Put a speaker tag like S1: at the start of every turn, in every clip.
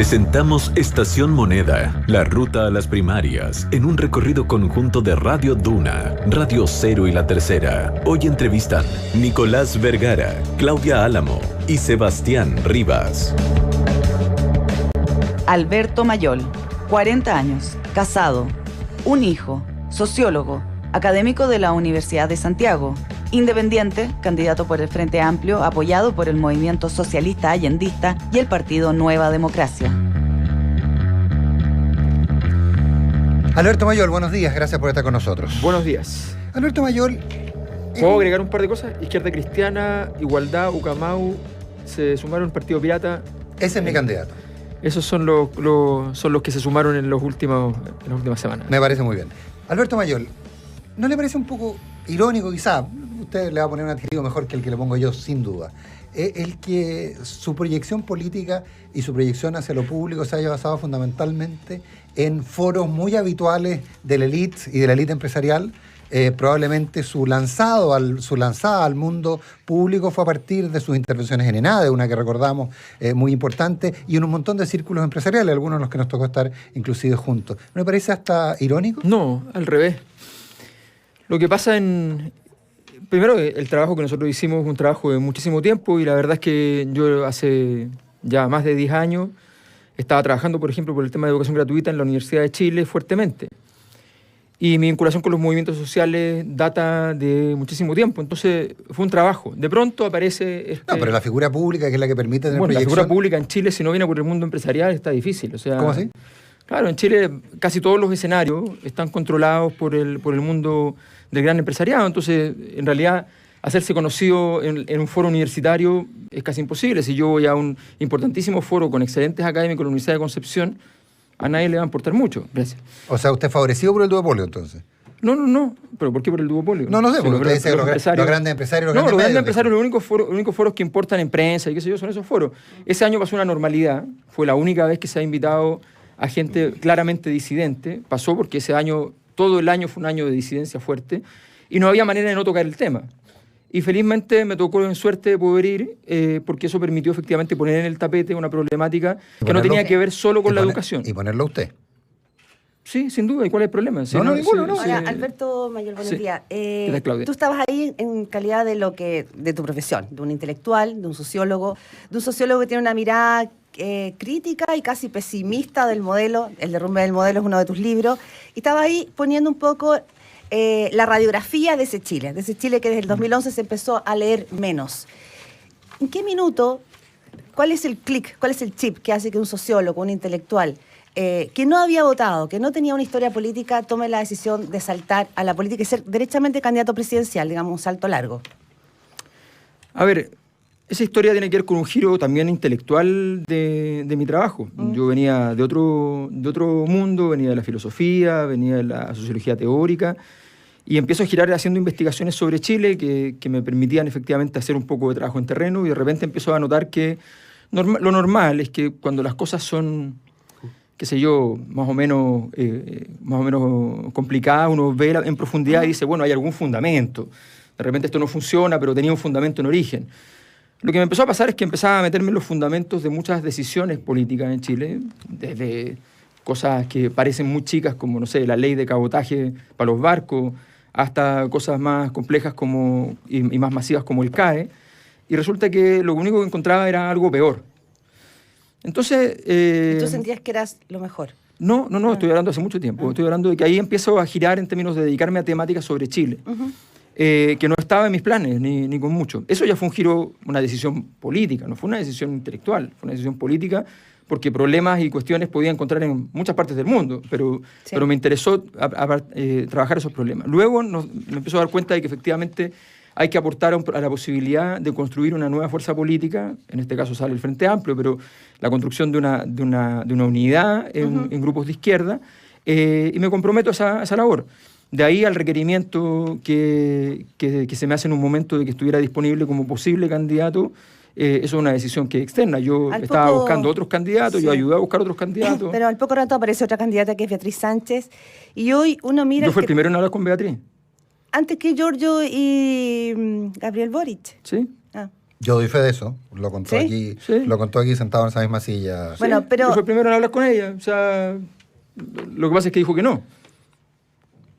S1: Presentamos Estación Moneda, la ruta a las primarias, en un recorrido conjunto de Radio Duna, Radio Cero y La Tercera. Hoy entrevistan Nicolás Vergara, Claudia Álamo y Sebastián Rivas.
S2: Alberto Mayol, 40 años, casado, un hijo, sociólogo, académico de la Universidad de Santiago, independiente, candidato por el Frente Amplio, apoyado por el Movimiento Socialista Allendista y el Partido Nueva Democracia.
S3: Alberto Mayol, buenos días, gracias por estar con nosotros.
S4: Buenos días.
S3: Alberto Mayol...
S4: ¿Puedo agregar un par de cosas? Izquierda Cristiana, Igualdad, Ucamau, se sumaron al Partido Pirata.
S3: Ese es mi candidato.
S4: Esos son los que se sumaron en las últimas semanas.
S3: Me parece muy bien. Alberto Mayol, ¿no le parece un poco irónico quizá? Usted le va a poner un adjetivo mejor que el que le pongo yo, sin duda. El que su proyección política y su proyección hacia lo público se haya basado fundamentalmente en foros muy habituales de la élite y de la élite empresarial. Probablemente su lanzada al mundo público fue a partir de sus intervenciones en ENADE, una que recordamos muy importante, y en un montón de círculos empresariales, algunos en los que nos tocó estar inclusive juntos. ¿No le parece hasta irónico?
S4: No, al revés. Lo que pasa primero, el trabajo que nosotros hicimos es un trabajo de muchísimo tiempo, y la verdad es que yo hace ya más de 10 años estaba trabajando, por ejemplo, por el tema de educación gratuita en la Universidad de Chile fuertemente. Y mi vinculación con los movimientos sociales data de muchísimo tiempo. Entonces, fue un trabajo. De pronto aparece...
S3: No, pero la figura pública, que es la que permite tener proyección...
S4: La figura pública en Chile, si no viene por el mundo empresarial, está difícil. O sea,
S3: ¿cómo así?
S4: Claro, en Chile casi todos los escenarios están controlados por el mundo del gran empresariado. Entonces, en realidad, hacerse conocido en un foro universitario es casi imposible. Si yo voy a un importantísimo foro con excelentes académicos en la Universidad de Concepción, a nadie le va a importar mucho. Gracias.
S3: O sea, ¿usted es favorecido por el duopolio, entonces?
S4: No. ¿Pero por qué por el duopolio?
S3: No sé, porque usted dice los grandes empresarios...
S4: Los grandes empresarios, los únicos foros que importan en prensa y qué sé yo, son esos foros. Ese año pasó una normalidad. Fue la única vez que se ha invitado a gente claramente disidente. Pasó porque ese año, todo el año fue un año de disidencia fuerte, y no había manera de no tocar el tema. Y felizmente me tocó en suerte poder ir, porque eso permitió efectivamente poner en el tapete una problemática que no tenía que ver solo con la educación.
S3: Y ponerlo usted.
S4: Sí, sin duda. ¿Y cuál es el problema?
S3: Ninguno.
S5: Ahora, Alberto Mayol, buenos días.
S4: ¿Qué tal, Claudia?
S5: Tú estabas ahí en calidad de tu profesión, de un intelectual, de un sociólogo que tiene una mirada crítica y casi pesimista del modelo. El derrumbe del modelo es uno de tus libros. Y estabas ahí poniendo un poco la radiografía de ese Chile que desde el 2011 se empezó a leer menos. ¿En qué minuto, cuál es el clic, cuál es el chip que hace que un sociólogo, un intelectual, que no había votado, que no tenía una historia política, tome la decisión de saltar a la política y ser derechamente candidato presidencial, digamos, un salto largo?
S4: A ver, esa historia tiene que ver con un giro también intelectual de mi trabajo. Yo venía de otro mundo, venía de la filosofía, venía de la sociología teórica, y empiezo a girar haciendo investigaciones sobre Chile que me permitían efectivamente hacer un poco de trabajo en terreno, y de repente empiezo a notar que lo normal es que cuando las cosas son, qué sé yo, más o menos complicadas, uno ve en profundidad y dice, bueno, hay algún fundamento. De repente esto no funciona, pero tenía un fundamento en origen. Lo que me empezó a pasar es que empezaba a meterme en los fundamentos de muchas decisiones políticas en Chile, desde cosas que parecen muy chicas como, no sé, la ley de cabotaje para los barcos, hasta cosas más complejas y más masivas como el CAE, y resulta que lo único que encontraba era algo peor. Entonces...
S5: ¿Tú sentías que eras lo mejor?
S4: No, estoy hablando hace mucho tiempo. Estoy hablando de que ahí empiezo a girar en términos de dedicarme a temáticas sobre Chile. Que no estaba en mis planes, ni con mucho. Eso ya fue un giro, una decisión política, no fue una decisión intelectual, fue una decisión política, porque problemas y cuestiones podía encontrar en muchas partes del mundo, pero me interesó trabajar esos problemas. Luego me empezó a dar cuenta de que efectivamente hay que aportar a la posibilidad de construir una nueva fuerza política, en este caso sale el Frente Amplio, pero la construcción de una unidad en grupos de izquierda, y me comprometo a esa labor. De ahí al requerimiento que se me hace en un momento de que estuviera disponible como posible candidato. Eso es una decisión que es externa. Yo estaba buscando otros candidatos, yo ayudé a buscar otros candidatos.
S5: Pero al poco rato aparece otra candidata que es Beatriz Sánchez. Y hoy uno mira...
S4: Yo fui el primero en hablar con Beatriz.
S5: Antes que Giorgio y Gabriel Boric.
S4: Sí.
S3: Yo doy fe de eso, lo contó
S5: ¿Sí?
S3: aquí,
S4: Sí.
S3: lo contó aquí sentado en esa misma silla.
S5: Bueno, pero-
S4: Yo fui el primero en hablar con ella. O sea, lo que pasa es que dijo que no.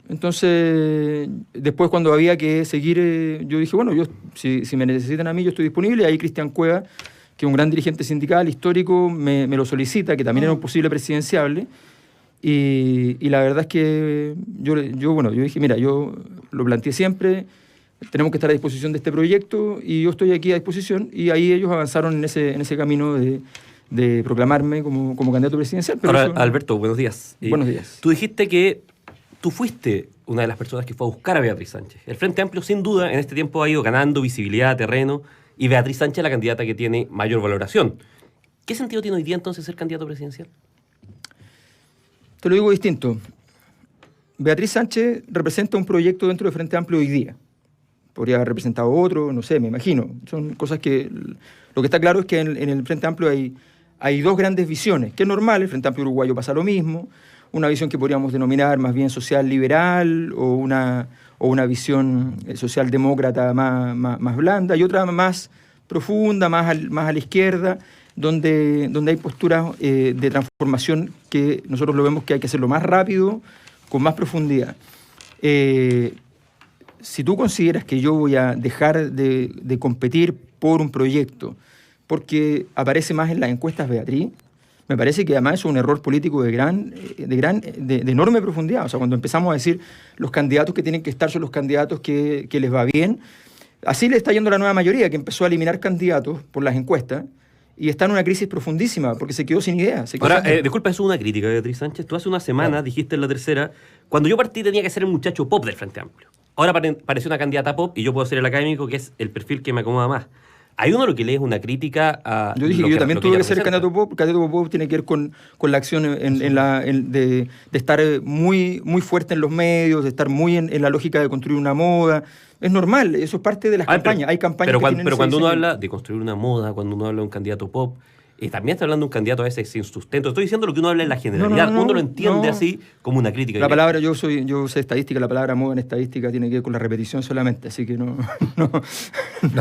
S4: Entonces, después cuando había que seguir, yo dije, bueno, si me necesitan a mí, yo estoy disponible. Y ahí Cristian Cueva, que es un gran dirigente sindical histórico, me lo solicita, que también era un posible presidenciable. Y la verdad es que yo dije, mira, yo lo planteé siempre, tenemos que estar a disposición de este proyecto y yo estoy aquí a disposición. Y ahí ellos avanzaron en ese camino de proclamarme como candidato presidencial. Pero
S6: Ahora,
S4: eso-
S6: Alberto, buenos días.
S4: Buenos días.
S6: Tú dijiste que tú fuiste una de las personas que fue a buscar a Beatriz Sánchez. El Frente Amplio, sin duda, en este tiempo ha ido ganando visibilidad, terreno, y Beatriz Sánchez es la candidata que tiene mayor valoración. ¿Qué sentido tiene hoy día entonces ser candidato presidencial?
S4: Te lo digo distinto. Beatriz Sánchez representa un proyecto dentro del Frente Amplio hoy día. Podría haber representado otro, no sé, me imagino. Son cosas que... Lo que está claro es que en el Frente Amplio hay dos grandes visiones, que es normal, el Frente Amplio uruguayo pasa lo mismo, una visión que podríamos denominar más bien social liberal o una visión socialdemócrata más blanda, y otra más profunda, más a la izquierda, donde hay posturas de transformación que nosotros lo vemos que hay que hacerlo más rápido, con más profundidad. Si tú consideras que yo voy a dejar de competir por un proyecto porque aparece más en las encuestas Beatriz, me parece que además es un error político de enorme profundidad. O sea, cuando empezamos a decir los candidatos que tienen que estar son los candidatos que les va bien, así le está yendo la nueva mayoría, que empezó a eliminar candidatos por las encuestas y está en una crisis profundísima porque se quedó sin ideas.
S6: Ahora, disculpa, eso es una crítica, Beatriz Sánchez. Tú hace una semana dijiste en La Tercera, cuando yo partí tenía que ser el muchacho pop del Frente Amplio. Ahora pareció una candidata pop y yo puedo ser el académico, que es el perfil que me acomoda más. Hay uno lo que lee es una crítica a...
S4: Yo dije que yo también tuve que ser el candidato pop. El candidato pop tiene que ver con la acción de estar muy fuerte en los medios, de estar muy en la lógica de construir una moda. Es normal, eso es parte de las campañas. Hay campañas
S6: pero cuando uno habla de construir una moda, cuando uno habla de un candidato pop, también está hablando de un candidato a veces sin sustento. Estoy diciendo lo que uno habla en la generalidad. Uno lo entiende así como una crítica.
S4: La palabra, yo sé estadística, la palabra moda en estadística tiene que ver con la repetición solamente, así que no.
S3: No,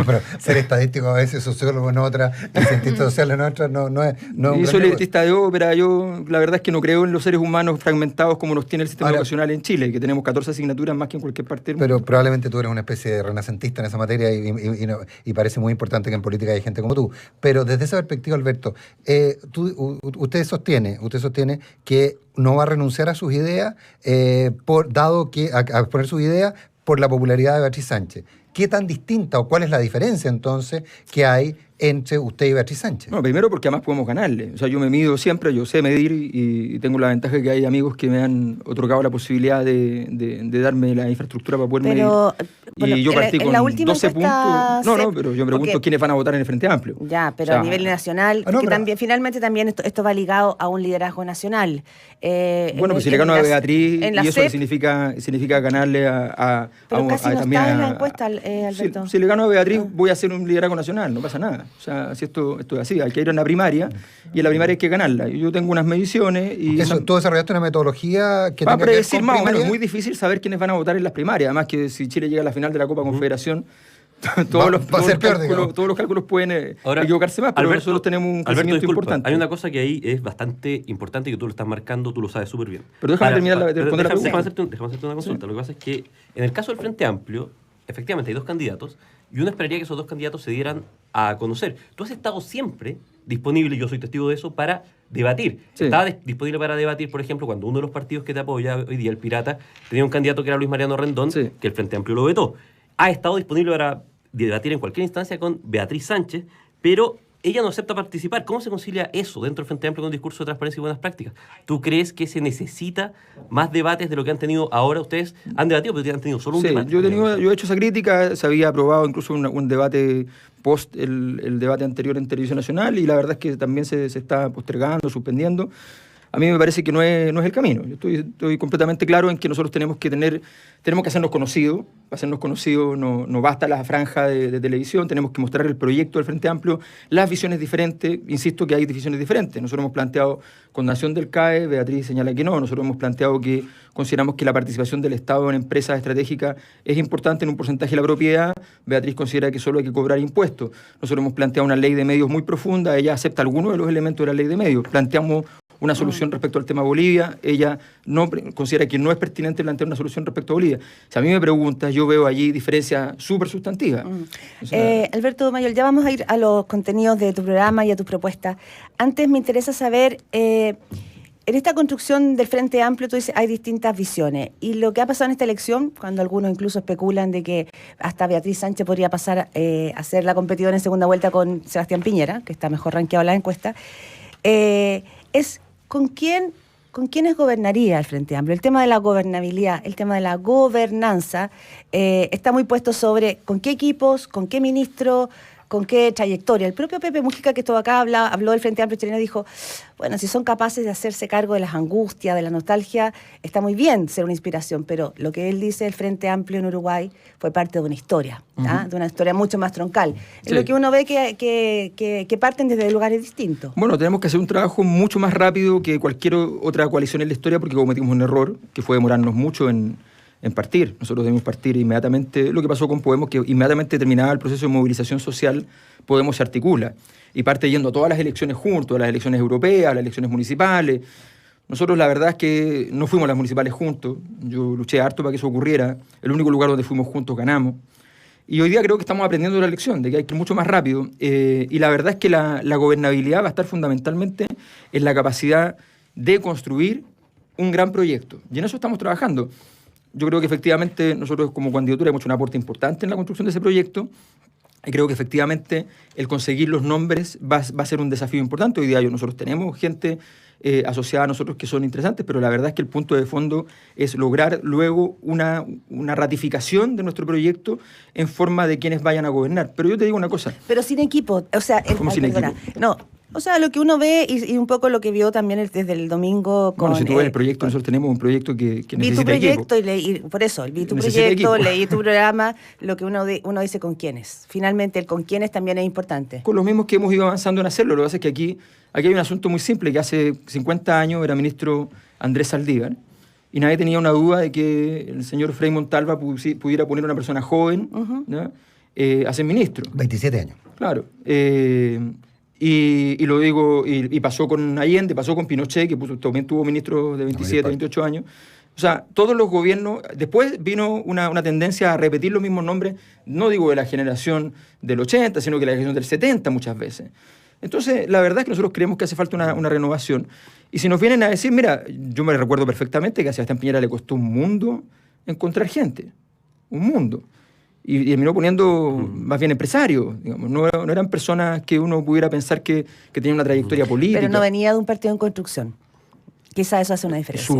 S3: pero ser estadístico a veces, sociólogo en otra, y cientista social en otra, no es...
S4: Y soy libretista de ópera, yo la verdad es que no creo en los seres humanos fragmentados como los tiene el sistema educacional en Chile, que tenemos 14 asignaturas más que en cualquier parte del mundo.
S3: Pero probablemente tú eres una especie de renacentista en esa materia y parece muy importante que en política hay gente como tú. Pero desde esa perspectiva, Alberto, usted sostiene que no va a renunciar a sus ideas, a exponer sus ideas por la popularidad de Beatriz Sánchez. ¿Qué tan distinta o cuál es la diferencia entonces que hay entre usted y Beatriz Sánchez?
S4: Bueno, primero porque además podemos ganarle. O sea, yo me mido siempre, yo sé medir y tengo la ventaja de que hay amigos que me han otorgado la posibilidad de darme la infraestructura para poder medir.
S5: Bueno,
S4: y yo partí con
S5: la última
S4: 12
S5: encuesta
S4: puntos. Pero yo me pregunto quiénes van a votar en el Frente Amplio.
S5: Ya, pero
S4: O sea,
S5: a nivel nacional, finalmente también esto va ligado a un liderazgo nacional.
S4: Bueno, pues si le gano a Beatriz, y eso significa ganarle
S5: pero casi no
S4: también
S5: está en la encuesta, Alberto.
S4: Si le gano a Beatriz, voy a hacer un liderazgo nacional, no pasa nada. O sea, si esto es así, hay que ir a una primaria y en la primaria hay que ganarla. Y yo tengo unas mediciones y...
S3: ¿Tú desarrollaste una metodología que
S4: va a
S3: tenga que ver
S4: predecir
S3: con
S4: más o menos,
S3: primaria?
S4: es muy difícil saber quiénes van a votar en las primarias. Además que si Chile llega a la final de la Copa Confederación, todos los cálculos pueden equivocarse más, pero
S6: Alberto,
S4: nosotros tenemos un crecimiento importante.
S6: Hay una cosa que ahí es bastante importante y que tú lo estás marcando, tú lo sabes súper bien.
S4: Pero déjame terminar de responder la pregunta.
S6: Déjame hacerte una consulta. Lo que pasa es que en el caso del Frente Amplio, efectivamente hay dos candidatos y uno esperaría que esos dos candidatos se dieran a conocer. Tú has estado siempre disponible, yo soy testigo de eso, para debatir.
S4: Sí.
S6: Estaba disponible para debatir, por ejemplo, cuando uno de los partidos que te apoya hoy día, el Pirata, tenía un candidato que era Luis Mariano Rendón, que el Frente Amplio lo vetó. Ha estado disponible para debatir en cualquier instancia con Beatriz Sánchez, pero ella no acepta participar. ¿Cómo se concilia eso dentro del Frente Amplio con un discurso de transparencia y buenas prácticas? ¿Tú crees que se necesita más debates de lo que han tenido ahora? Ustedes han debatido, pero han tenido solo un debate.
S4: Yo he hecho esa crítica, se había aprobado incluso un debate post el debate anterior en Televisión Nacional y la verdad es que también se está postergando, suspendiendo. a mí me parece que no es el camino. Yo estoy completamente claro en que nosotros tenemos que hacernos conocidos. Para hacernos conocidos no basta la franja de televisión, tenemos que mostrar el proyecto del Frente Amplio, las visiones diferentes. Insisto que hay visiones diferentes. Nosotros hemos planteado condenación del CAE, Beatriz señala que no. Nosotros hemos planteado que consideramos que la participación del Estado en empresas estratégicas es importante en un porcentaje de la propiedad. Beatriz considera que solo hay que cobrar impuestos. Nosotros hemos planteado una ley de medios muy profunda, ella acepta algunos de los elementos de la ley de medios. Planteamos una solución respecto al tema Bolivia, ella considera que no es pertinente plantear una solución respecto a Bolivia. Si a mí me preguntas, yo veo allí diferencias súper sustantivas. O sea,
S5: Alberto Mayol, ya vamos a ir a los contenidos de tu programa y a tus propuestas. Antes me interesa saber, en esta construcción del Frente Amplio, tú dices, hay distintas visiones. Y lo que ha pasado en esta elección, cuando algunos incluso especulan de que hasta Beatriz Sánchez podría pasar a ser la competidora en segunda vuelta con Sebastián Piñera, que está mejor rankeado en las encuestas, es ¿con quiénes gobernaría el Frente Amplio? El tema de la gobernabilidad, el tema de la gobernanza, está muy puesto sobre con qué equipos, con qué ministro, con qué trayectoria. El propio Pepe Mujica, que estuvo acá, habló del Frente Amplio chileno, dijo, bueno, si son capaces de hacerse cargo de las angustias, de la nostalgia, está muy bien ser una inspiración, pero lo que él dice, el Frente Amplio en Uruguay fue parte de una historia, de una historia mucho más troncal. Sí. Es lo que uno ve que parten desde lugares distintos.
S4: Bueno, tenemos que hacer un trabajo mucho más rápido que cualquier otra coalición en la historia porque cometimos un error, que fue demorarnos mucho en partir. Nosotros debemos partir inmediatamente. Lo que pasó con Podemos, que inmediatamente terminaba el proceso de movilización social, Podemos se articula y parte yendo a todas las elecciones juntos, a las elecciones europeas, a las elecciones municipales. Nosotros la verdad es que no fuimos a las municipales juntos. Yo luché harto para que eso ocurriera. El único lugar donde fuimos juntos ganamos. Y hoy día creo que estamos aprendiendo la lección, de que hay que ir mucho más rápido. Y la verdad es que la gobernabilidad va a estar fundamentalmente en la capacidad de construir un gran proyecto. Y en eso estamos trabajando. Yo creo que efectivamente nosotros como candidatura hemos hecho un aporte importante en la construcción de ese proyecto y creo que efectivamente el conseguir los nombres va a ser un desafío importante. Hoy día nosotros tenemos gente asociada a nosotros que son interesantes, pero la verdad es que el punto de fondo es lograr luego una ratificación de nuestro proyecto en forma de quienes vayan a gobernar. Pero yo te digo una cosa.
S5: Pero sin equipo, o sea...
S4: ¿Cómo sin equipo?
S5: No. O sea, lo que uno ve y un poco lo que vio también desde el domingo con...
S4: Bueno, si tú ves el proyecto, nosotros tenemos un proyecto que necesita
S5: vi tu proyecto
S4: equipo.
S5: Por eso, vi tu proyecto, leí tu programa, lo que uno dice con quiénes. Finalmente, el con quiénes también es importante.
S4: Con los mismos que hemos ido avanzando en hacerlo. Lo que pasa es que aquí hay un asunto muy simple, que hace 50 años era ministro Andrés Saldívar, y nadie tenía una duda de que el señor Frei Montalva pudiera poner a una persona joven ¿no? A ser ministro.
S3: 27 años.
S4: Claro. Y lo digo, y pasó con Allende, pasó con Pinochet, que también tuvo ministros de 27, 28 años. O sea, todos los gobiernos... Después vino una tendencia a repetir los mismos nombres, no digo de la generación del 80, sino que la generación del 70 muchas veces. Entonces, la verdad es que nosotros creemos que hace falta una renovación. Y si nos vienen a decir, mira, yo me recuerdo perfectamente que a Sebastián Piñera le costó un mundo encontrar gente. Un mundo. Y terminó poniendo más bien empresarios, digamos. No eran personas que uno pudiera pensar que tenían una trayectoria política.
S5: Pero no venía de un partido en construcción. Quizá eso hace una diferencia.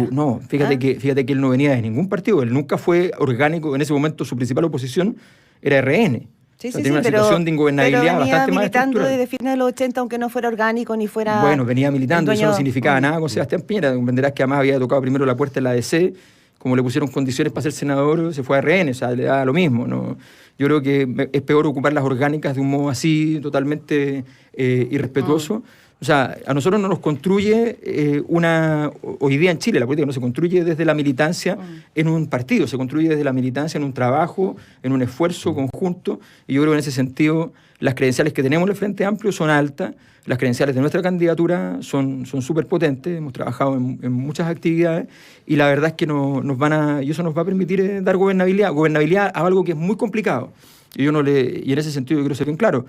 S4: Fíjate que él no venía de ningún partido. Él nunca fue orgánico. En ese momento su principal oposición era RN. Tenía una situación de ingobernabilidad bastante más estructural.
S5: Militando desde fines de los 80, aunque no fuera orgánico ni fuera...
S4: Bueno, venía militando, eso no significaba nada con Sebastián Piñera. Comprenderás que además había tocado primero la puerta en la ADC. Como le pusieron condiciones para ser senador, se fue a RN, o sea, le da lo mismo, ¿no? Yo creo que es peor ocupar las orgánicas de un modo así, totalmente irrespetuoso. O sea, a nosotros no nos construye hoy día en Chile la política no se construye desde la militancia en un partido, se construye desde la militancia en un trabajo, en un esfuerzo conjunto, y yo creo que en ese sentido las credenciales que tenemos en el Frente Amplio son altas, las credenciales de nuestra candidatura son súper potentes, hemos trabajado en muchas actividades, y la verdad es que y eso nos va a permitir dar gobernabilidad a algo que es muy complicado. Y en ese sentido yo quiero ser bien claro,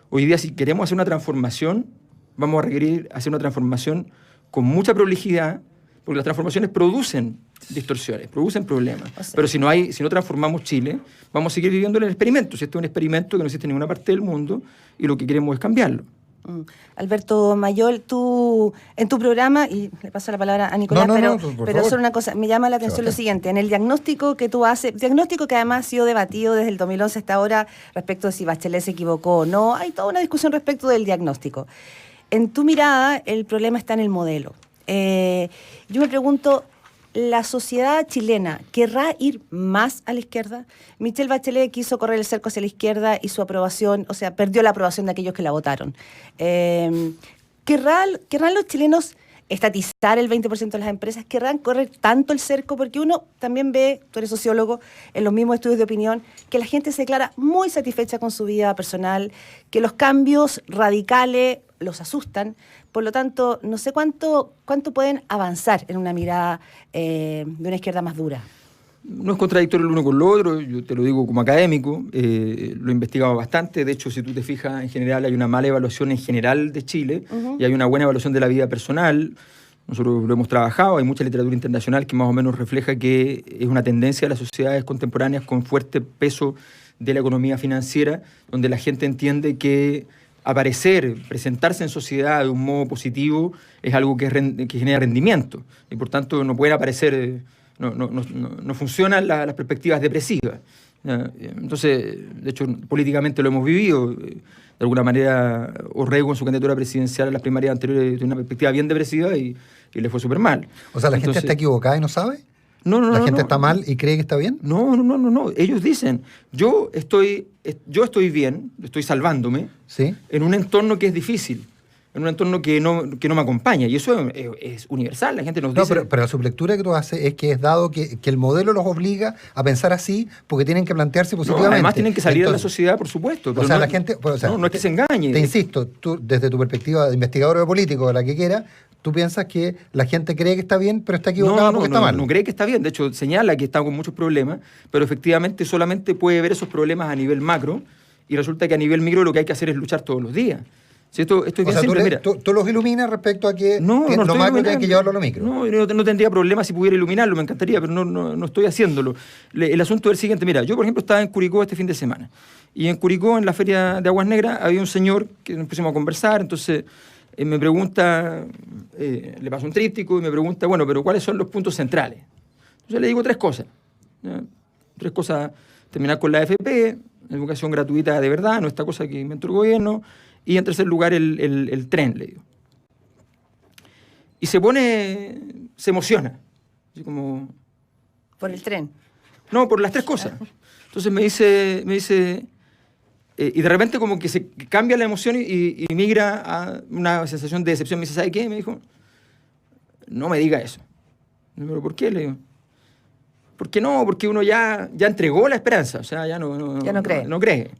S4: hoy día si queremos hacer una transformación, vamos a requerir hacer una transformación con mucha prolijidad, porque las transformaciones producen distorsiones, producen problemas. O sea, pero si no transformamos Chile, vamos a seguir viviendo el experimento. Si este es un experimento que no existe en ninguna parte del mundo y lo que queremos es cambiarlo.
S5: Alberto Mayol, tú en tu programa, y le paso la palabra a Nicolás, pero solo una cosa, me llama la atención lo siguiente, en el diagnóstico que tú haces, diagnóstico que además ha sido debatido desde el 2011 hasta ahora respecto de si Bachelet se equivocó o no, hay toda una discusión respecto del diagnóstico. En tu mirada, el problema está en el modelo. Yo me pregunto, ¿la sociedad chilena querrá ir más a la izquierda? Michelle Bachelet quiso correr el cerco hacia la izquierda y su aprobación, o sea, perdió la aprobación de aquellos que la votaron. ¿Querrán los chilenos estatizar el 20% de las empresas? ¿Querrán correr tanto el cerco? Porque uno también ve, tú eres sociólogo, en los mismos estudios de opinión, que la gente se declara muy satisfecha con su vida personal, que los cambios radicales los asustan. Por lo tanto, no sé cuánto pueden avanzar en una mirada de una izquierda más dura.
S4: No es contradictorio el uno con lo otro, yo te lo digo como académico, lo he investigado bastante. De hecho, si tú te fijas, en general hay una mala evaluación en general de Chile y hay una buena evaluación de la vida personal. Nosotros lo hemos trabajado, hay mucha literatura internacional que más o menos refleja que es una tendencia de las sociedades contemporáneas con fuerte peso de la economía financiera, donde la gente entiende que aparecer, presentarse en sociedad de un modo positivo es algo que genera rendimiento y por tanto no pueden aparecer, no funcionan las perspectivas depresivas. Entonces, de hecho, políticamente lo hemos vivido. De alguna manera, Orrego en su candidatura presidencial a las primarias anteriores tiene una perspectiva bien depresiva y le fue súper mal.
S3: O sea, ¿la gente está equivocada y no sabe?
S4: No.
S3: ¿La gente está mal y cree que está bien?
S4: No. Ellos dicen, yo estoy bien, estoy salvándome,
S3: ¿sí?,
S4: en un entorno que es difícil, en un entorno que no me acompaña. Y eso es universal, la gente nos dice...
S3: No, pero la sublectura que tú haces es que es dado que el modelo los obliga a pensar así porque tienen que plantearse positivamente.
S4: Además tienen que salir a la sociedad, por supuesto. Pero
S3: la gente...
S4: no es que se engañe.
S3: Te insisto, tú desde tu perspectiva de investigador o de político, de la que quiera, tú piensas que la gente cree que está bien, pero está equivocada porque está mal.
S4: No cree que está bien. De hecho, señala que está con muchos problemas, pero efectivamente solamente puede ver esos problemas a nivel macro y resulta que a nivel micro lo que hay que hacer es luchar todos los días. Si esto es bien simple, mira.
S3: Tú los iluminas respecto a que lo macro tiene que llevarlo a lo micro.
S4: No tendría problema si pudiera iluminarlo, me encantaría, pero no estoy haciéndolo. El asunto es el siguiente, mira, yo por ejemplo estaba en Curicó este fin de semana y en Curicó, en la feria de Aguas Negras, había un señor que nos pusimos a conversar, entonces... me pregunta, le paso un tríptico y me pregunta, bueno, pero ¿cuáles son los puntos centrales? Entonces le digo tres cosas. Tres cosas: terminar con la AFP, educación gratuita de verdad, no esta cosa que inventó el gobierno, y en tercer lugar el tren, le digo. Y se emociona. Así como...
S5: ¿Por el tren?
S4: No, por las tres cosas. Entonces me dice y de repente como que se cambia la emoción y migra a una sensación de decepción. Me dice, ¿sabe qué? Me dijo, no me diga eso. ¿Pero por qué? Le digo, ¿por qué no? Porque uno ya entregó la esperanza, o sea, ya no cree. No cree.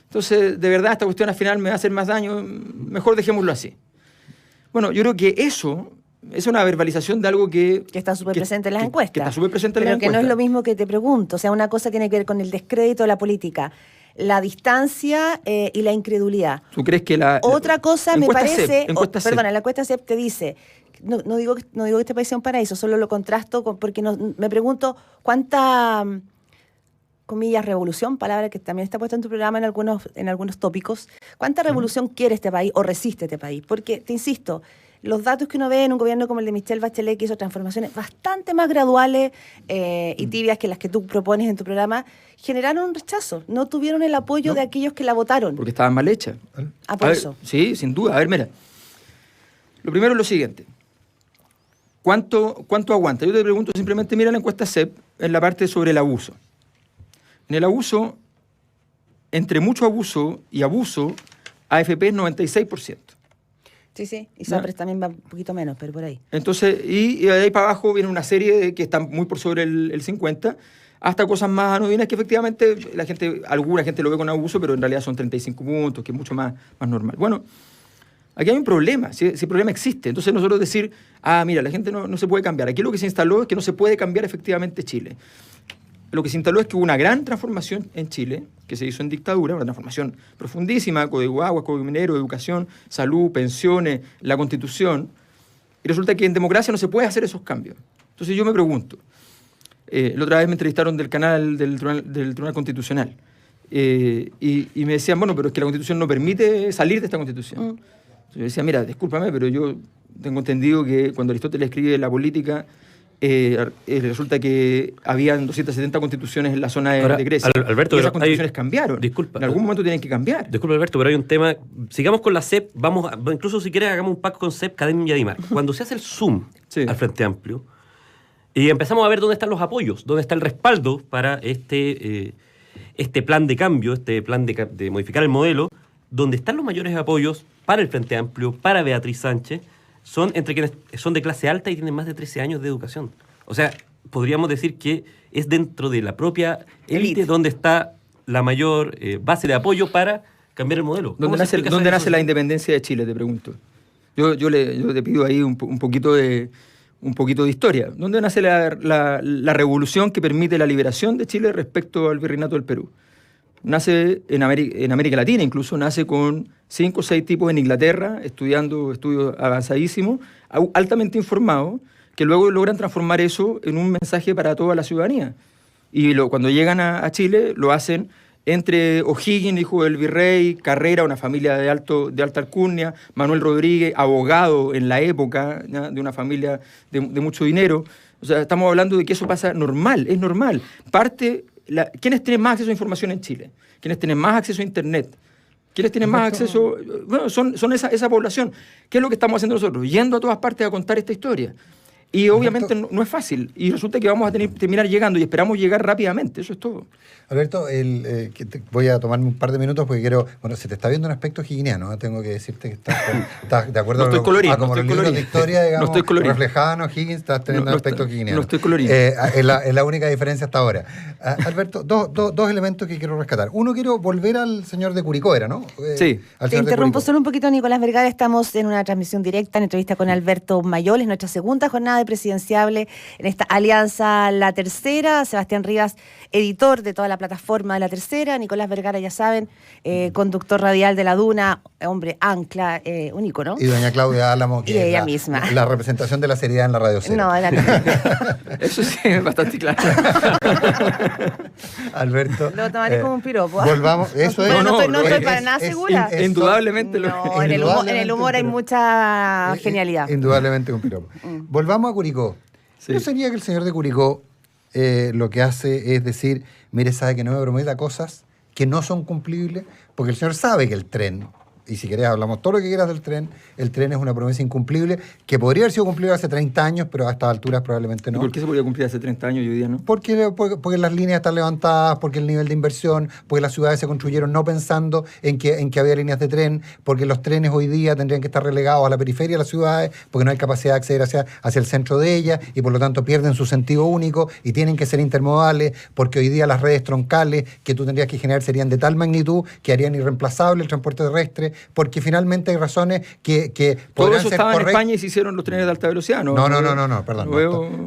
S4: Entonces, de verdad, esta cuestión al final me va a hacer más daño, mejor dejémoslo así. Bueno, yo creo que eso es una verbalización de algo que
S5: está súper presente en las encuestas.
S4: Que está súper presente en las
S5: encuestas. Pero que no es lo mismo que te pregunto. O sea, una cosa tiene que ver con el descrédito de la política, la distancia y la incredulidad.
S4: ¿Tú crees que
S5: otra cosa me parece...
S4: Perdona,
S5: la encuesta CEP te dice... No digo que este país sea un paraíso, solo lo contrasto porque me pregunto cuánta... comillas, revolución, palabra que también está puesta en tu programa en algunos tópicos. ¿Cuánta revolución quiere este país o resiste este país? Porque, te insisto, los datos que uno ve en un gobierno como el de Michelle Bachelet, que hizo transformaciones bastante más graduales y tibias que las que tú propones en tu programa, generaron un rechazo. No tuvieron el apoyo de aquellos que la votaron.
S4: Porque estaban mal hechas.
S5: Por eso.
S4: Sí, sin duda. A ver, mira. Lo primero es lo siguiente. ¿Cuánto aguanta? Yo te pregunto simplemente, mira la encuesta CEP en la parte sobre el abuso. En el abuso, entre mucho abuso y abuso, AFP es 96%.
S5: Sí, y SAPRES también va un poquito menos, pero por ahí.
S4: Entonces, y de ahí para abajo viene una serie que están muy por sobre el 50%, hasta cosas más anodinas que efectivamente alguna gente lo ve con abuso, pero en realidad son 35 puntos, que es mucho más normal. Bueno, aquí hay un problema, si el problema existe. Entonces nosotros decir, mira, la gente no se puede cambiar. Aquí lo que se instaló es que no se puede cambiar efectivamente Chile. Lo que se instaló es que hubo una gran transformación en Chile, que se hizo en dictadura, una transformación profundísima, Código de Agua, Código Minero, educación, salud, pensiones, la Constitución, y resulta que en democracia no se puede hacer esos cambios. Entonces yo me pregunto, la otra vez me entrevistaron del canal del Tribunal Constitucional, y me decían, bueno, pero es que la Constitución no permite salir de esta Constitución. Entonces yo decía, mira, discúlpame, pero yo tengo entendido que cuando Aristóteles escribe la política, resulta que habían 270 constituciones en la zona
S6: Ahora,
S4: de Grecia.
S6: Alberto,
S4: y esas
S6: pero
S4: constituciones cambiaron.
S6: Disculpa.
S4: En algún momento tienen que cambiar.
S6: Disculpa, Alberto, pero hay un tema. Sigamos con la CEP. Incluso si quieres, hagamos un pacto con CEP, Cadem y Adimar. Cuando se hace el zoom al Frente Amplio y empezamos a ver dónde están los apoyos, dónde está el respaldo para este plan de cambio, este plan de modificar el modelo, donde están los mayores apoyos para el Frente Amplio, para Beatriz Sánchez, son entre quienes son de clase alta y tienen más de 13 años de educación. O sea, podríamos decir que es dentro de la propia élite donde está la mayor base de apoyo para cambiar el modelo.
S4: ¿Dónde nace la independencia de Chile, te pregunto? Yo te pido ahí un poquito de historia. ¿Dónde nace la revolución que permite la liberación de Chile respecto al virreinato del Perú? Nace en América Latina, incluso nace con 5 o 6 tipos en Inglaterra, estudios avanzadísimos, altamente informados, que luego logran transformar eso en un mensaje para toda la ciudadanía. Y cuando llegan a Chile, lo hacen entre O'Higgins, hijo del virrey, Carrera, una familia de alta alcurnia, Manuel Rodríguez, abogado en la época, ¿ya?, de una familia de mucho dinero. O sea, estamos hablando de que eso pasa normal, es normal. ¿Quiénes tienen más acceso a información en Chile? ¿Quiénes tienen más acceso a Internet? ¿Quiénes tienen más acceso? Bueno, son esa población. ¿Qué es lo que estamos haciendo nosotros? Yendo a todas partes a contar esta historia. Y obviamente no es fácil. Y resulta que vamos a terminar llegando y esperamos llegar rápidamente. Eso es todo.
S3: Alberto, voy a tomarme un par de minutos porque quiero... Bueno, se te está viendo un aspecto higiniano, ¿no? Tengo que decirte que estás de acuerdo
S4: no estoy colorido,
S3: como los libros de historia, digamos, reflejaban O'Higgins, estás teniendo un aspecto higiniano.
S4: No estoy colorido.
S3: Es la única diferencia hasta ahora. Alberto, dos elementos que quiero rescatar. Uno, quiero volver al señor de Curicó, ¿era, no?
S4: Sí.
S5: Te interrumpo solo un poquito, Nicolás Vergara. Estamos en una transmisión directa, en entrevista con Alberto Mayol. Es nuestra segunda jornada de presidenciable en esta alianza La Tercera. Sebastián Rivas, editor de toda la plataforma de La Tercera. Nicolás Vergara, ya saben, conductor radial de La Duna, hombre ancla, un ícono.
S3: Y doña Claudia Álamo, que
S5: y
S3: es
S5: ella misma.
S3: La representación de la seriedad en la Radio Cero.
S5: No,
S4: eso sí es bastante claro.
S3: Alberto.
S5: Lo tomaré como un piropo.
S3: Volvamos. Eso es.
S5: No estoy para nada segura.
S4: Indudablemente
S5: no, en el humor hay mucha genialidad.
S3: Indudablemente un piropo. Volvamos a Curicó.
S4: Sí.
S3: ¿No sería que el señor de Curicó lo que hace es decir, mire, sabe que no me prometa cosas que no son cumplibles? Porque el señor sabe que el tren, y si querés hablamos todo lo que quieras del tren, el tren es una promesa incumplible que podría haber sido cumplida hace 30 años, pero a estas alturas probablemente no.
S4: ¿Y por qué se podría cumplir hace 30 años y hoy día no?
S3: Porque las líneas están levantadas, porque el nivel de inversión, porque las ciudades se construyeron no pensando en que había líneas de tren, porque los trenes hoy día tendrían que estar relegados a la periferia de las ciudades, porque no hay capacidad de acceder hacia el centro de ellas, y por lo tanto pierden su sentido único y tienen que ser intermodales, porque hoy día las redes troncales que tú tendrías que generar serían de tal magnitud que harían irreemplazable el transporte terrestre, porque finalmente hay razones que
S4: todo
S3: podrán
S4: eso
S3: ser
S4: estaba en
S3: correctas.
S4: España y se hicieron los trenes de alta velocidad, ¿no?
S3: No, perdón.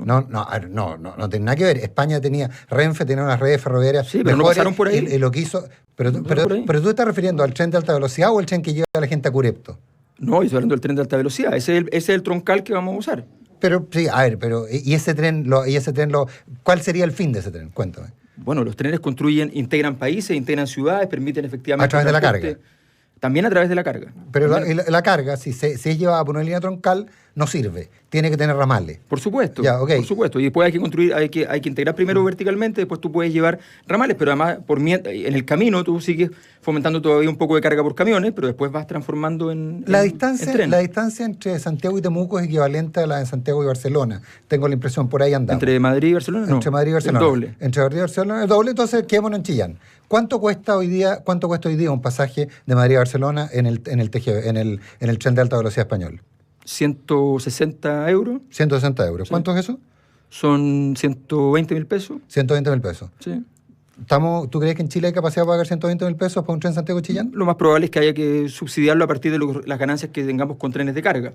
S3: No tiene nada que ver. España tenía, Renfe tenía unas redes ferroviarias
S4: sí, pero
S3: mejores,
S4: no pasaron por ahí.
S3: Y lo que hizo... Pero tú estás refiriendo al tren de alta velocidad o el tren que lleva a la gente a Curepto.
S4: No, yo estoy hablando del tren de alta velocidad. Ese es el troncal que vamos a usar.
S3: Pero, sí, a ver, ¿y ese tren, cuál sería el fin de ese tren? Cuéntame.
S4: Bueno, los trenes integran países, integran ciudades, permiten efectivamente...
S3: A través de la carga.
S4: También a través de la carga.
S3: Pero la carga, si es llevada por una línea troncal, no sirve. Tiene que tener ramales.
S4: Por supuesto.
S3: Ya, okay.
S4: Por supuesto. Y después hay que integrar primero verticalmente, después tú puedes llevar ramales, pero además en el camino tú sigues fomentando todavía un poco de carga por camiones, pero después vas transformando en tren.
S3: La distancia entre Santiago y Temuco es equivalente a la de Santiago y Barcelona. Tengo la impresión, por ahí andamos.
S4: ¿Entre Madrid y Barcelona? No.
S3: Entre Madrid y Barcelona.
S4: El doble.
S3: Entre Madrid y Barcelona el doble, entonces quedémonos en Chillán. ¿Cuánto cuesta hoy día un pasaje de Madrid a Barcelona en el tren de alta velocidad español?
S4: 160 euros.
S3: 160 euros.
S4: Sí.
S3: ¿Cuánto es eso?
S4: Son 120.000 pesos.
S3: 120.000 pesos.
S4: Sí.
S3: ¿Tú crees que en Chile hay capacidad de pagar 120.000 pesos para un tren Santiago-Chillán?
S4: Lo más probable es que haya que subsidiarlo a partir de las ganancias que tengamos con trenes de carga.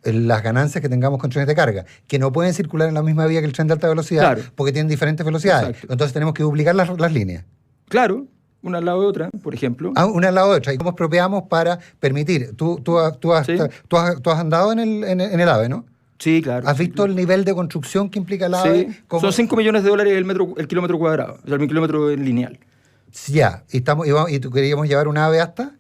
S3: Las ganancias que tengamos con trenes de carga, que no pueden circular en la misma vía que el tren de alta velocidad,
S4: claro,
S3: porque tienen diferentes velocidades.
S4: Exacto.
S3: Entonces tenemos que duplicar las líneas.
S4: Claro, una al lado de otra, por ejemplo.
S3: Una al lado de otra. ¿Y cómo expropiamos para permitir? Tú has andado en el AVE, ¿no?
S4: Sí, claro.
S3: ¿Has visto el nivel de construcción que implica el AVE?
S4: Sí. Son 5 millones de dólares el kilómetro cuadrado, o sea, el kilómetro en lineal.
S3: Ya, y tú queríamos llevar un AVE hasta...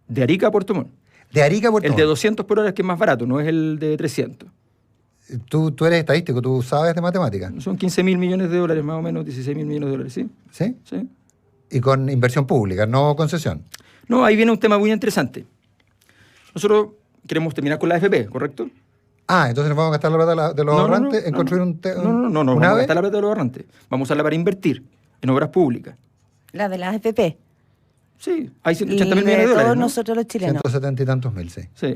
S4: De Arica a Puerto Montt.
S3: De Arica a Puerto
S4: El
S3: Montt.
S4: de 200 por hora es que es más barato, no es el de 300.
S3: Tú eres estadístico, tú sabes de matemáticas.
S4: Son 15.000 millones de dólares, más o menos, 16.000 millones de dólares, ¿sí?
S3: ¿Sí?
S4: Sí.
S3: Y con inversión pública, no concesión.
S4: No, ahí viene un tema muy interesante. Nosotros queremos terminar con la AFP, ¿correcto?
S3: Entonces nos vamos a gastar la plata de los ahorrantes en construir un
S4: No, vamos a gastar la plata de los ahorrantes. Vamos a usarla para invertir en obras públicas.
S5: La de las FP.
S4: Sí, hay 180.000
S5: Y
S4: millones de
S5: de
S4: dólares,
S5: todos
S4: ¿no?
S5: nosotros los chilenos.
S3: 170 y tantos mil, sí.
S4: Sí.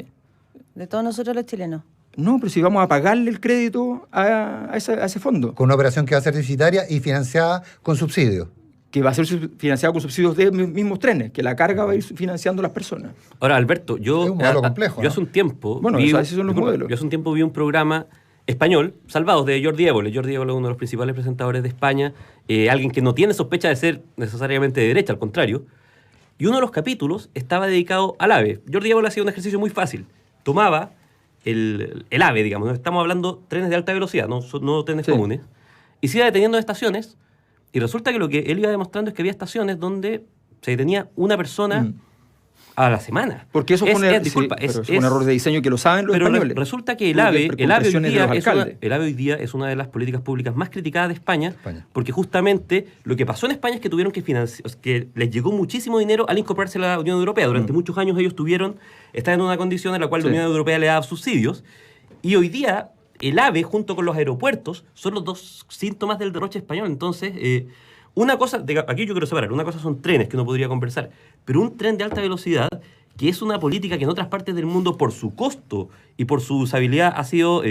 S5: De todos nosotros los chilenos.
S4: No, pero si vamos a pagarle el crédito a ese fondo,
S3: Con una operación que va a ser deficitaria y financiada con subsidios.
S4: que va a ser financiado con subsidios de mismos trenes, que la carga va a ir financiando a las personas.
S6: Ahora, Alberto,
S3: Es un modelo complejo,
S6: yo
S3: ¿no?
S6: hace un tiempo
S4: Bueno, esos son los modelos.
S6: Yo hace un tiempo vi un programa español, Salvados, de Jordi Évole. Jordi Évole es uno de los principales presentadores de España, alguien que no tiene sospecha de ser necesariamente de derecha, al contrario. Y uno de los capítulos estaba dedicado al AVE. Jordi Évole hacía un ejercicio muy fácil. Tomaba el AVE, digamos, ¿no? Estamos hablando trenes de alta velocidad, no trenes comunes, y se iba deteniendo en estaciones, y resulta que lo que él iba demostrando es que había estaciones donde se detenía una persona a la semana.
S4: Porque eso fue un error de diseño que lo saben los españoles.
S6: Resulta que el AVE hoy día es una de las políticas públicas más criticadas de España, porque justamente lo que pasó en España es que tuvieron que financiar, que les llegó muchísimo dinero al incorporarse a la Unión Europea. Durante muchos años ellos estaban en una condición en la cual la Unión Europea le daba subsidios, y hoy día el AVE junto con los aeropuertos son los dos síntomas del derroche español. Entonces, una cosa, aquí yo quiero separar, una cosa son trenes que uno podría conversar, pero un tren de alta velocidad, que es una política que en otras partes del mundo por su costo y por su usabilidad ha sido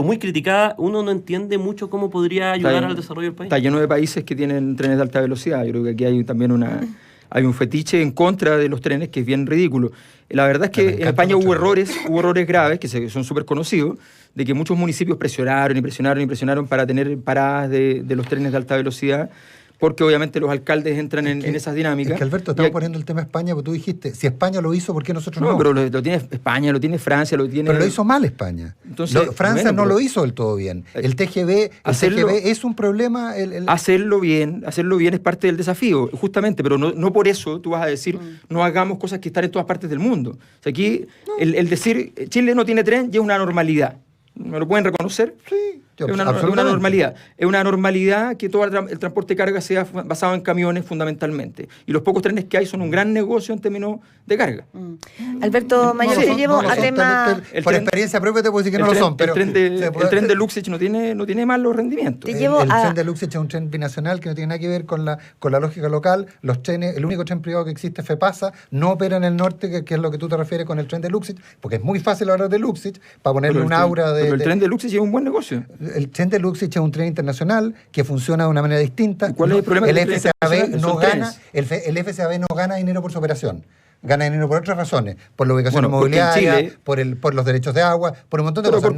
S6: muy criticada, uno no entiende mucho cómo podría ayudar al desarrollo del país.
S4: Está lleno de países que tienen trenes de alta velocidad. Yo creo que aquí hay también hay un fetiche en contra de los trenes que es bien ridículo. La verdad es que en España hubo errores graves que son súper conocidos, de que muchos municipios presionaron para tener paradas de los trenes de alta velocidad, porque obviamente los alcaldes entran en esas dinámicas.
S3: Es que, Alberto, estamos poniendo el tema España, porque tú dijiste, si España lo hizo, ¿por qué nosotros no?
S4: No, pero lo tiene España, lo tiene Francia, lo tiene...
S3: Pero lo hizo mal España.
S4: Entonces,
S3: Francia no lo hizo del todo bien. El TGV es un problema...
S4: Hacerlo bien es parte del desafío, justamente, pero no por eso tú vas a decir, no hagamos cosas que están en todas partes del mundo. O sea, aquí el decir, Chile no tiene tren ya es una normalidad. ¿Me lo pueden reconocer?
S3: Sí.
S4: Es una normalidad. Es una normalidad que todo el transporte de carga sea basado en camiones fundamentalmente. Y los pocos trenes que hay son un gran negocio en términos de carga.
S5: Alberto Mayor, te llevo a tema...
S3: Por experiencia propia te puedo decir que no lo son. Pero
S4: el tren de Luxich no tiene malos rendimientos.
S3: El tren de Luxich es un tren binacional que no tiene nada que ver con la lógica local. Los trenes, el único tren privado que existe, FEPASA, no opera en el norte, que es lo que tú te refieres con el tren de Luxich, porque es muy fácil hablar de Luxich para ponerle un aura de...
S4: Pero el tren de Luxich es un buen negocio.
S3: El tren de Luxich es un tren internacional que funciona de una manera distinta.
S4: ¿Cuál es el problema?
S3: El FCAB no gana dinero por su operación. Gana dinero por otras razones, por la ubicación inmobiliaria, por los derechos de agua, por un montón de cosas.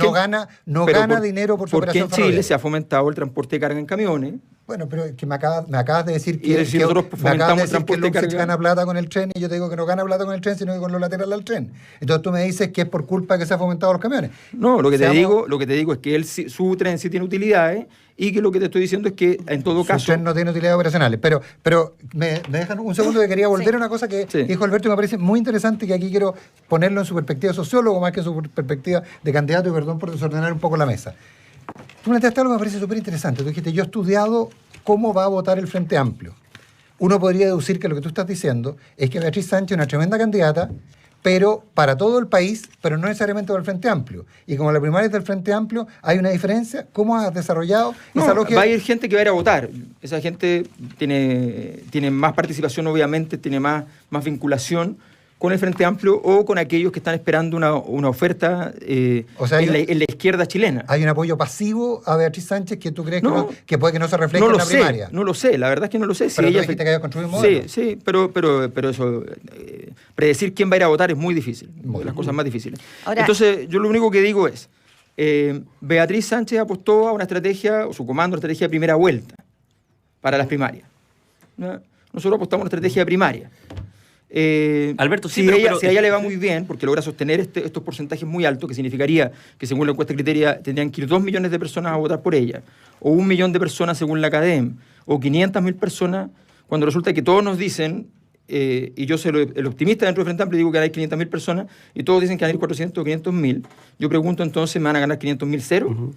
S3: No gana dinero por su operación.
S4: Porque en Chile se ha fomentado el transporte de carga en camiones.
S3: Bueno, pero que me acabas de decir que Luxich gana plata con el tren, y yo te digo que no gana plata con el tren, sino que con lo lateral al tren. Entonces tú me dices que es por culpa que se ha fomentado los camiones.
S4: No, lo que te digo es que su tren sí tiene utilidades, y que lo que te estoy diciendo es que en todo caso...
S3: Su tren no tiene utilidades operacionales. Pero me dejan un segundo, que quería volver a una cosa que dijo Alberto y me parece muy interesante, que aquí quiero ponerlo en su perspectiva de sociólogo más que en su perspectiva de candidato, y perdón por desordenar un poco la mesa. Tú planteaste algo que me parece súper interesante. Tú dijiste, yo he estudiado cómo va a votar el Frente Amplio. Uno podría deducir que lo que tú estás diciendo es que Beatriz Sánchez es una tremenda candidata, pero para todo el país, pero no necesariamente para el Frente Amplio. Y como la primaria es del Frente Amplio, hay una diferencia. ¿Cómo has desarrollado esa lógica?
S4: Va a ir gente que va a ir a votar. Esa gente tiene más participación, obviamente, tiene más vinculación con el Frente Amplio o con aquellos que están esperando una oferta en la izquierda chilena.
S3: ¿Hay un apoyo pasivo a Beatriz Sánchez que tú crees que puede que no se refleje en la primaria?
S4: No lo sé, la verdad es que no lo sé.
S3: Pero tú dijiste que había construido un modelo.
S4: Sí, pero eso, predecir quién va a ir a votar es muy difícil, las cosas más difíciles. Ahora, entonces, yo lo único que digo es, Beatriz Sánchez apostó a una estrategia, o su comando, una estrategia de primera vuelta para las primarias. Nosotros apostamos a una estrategia de primaria.
S6: Alberto,
S4: si a ella le va muy bien, porque logra sostener estos porcentajes muy altos, que significaría que según la encuesta Criteria tendrían que ir 2 millones de personas a votar por ella, o 1 millón de personas según la CADEM, o 500.000 personas, cuando resulta que todos nos dicen y yo soy el optimista dentro del Frente Amplio, digo que hay 500.000 personas, y todos dicen que van a ir 400 o 500.000, yo pregunto entonces, ¿me van a ganar 500.000 cero?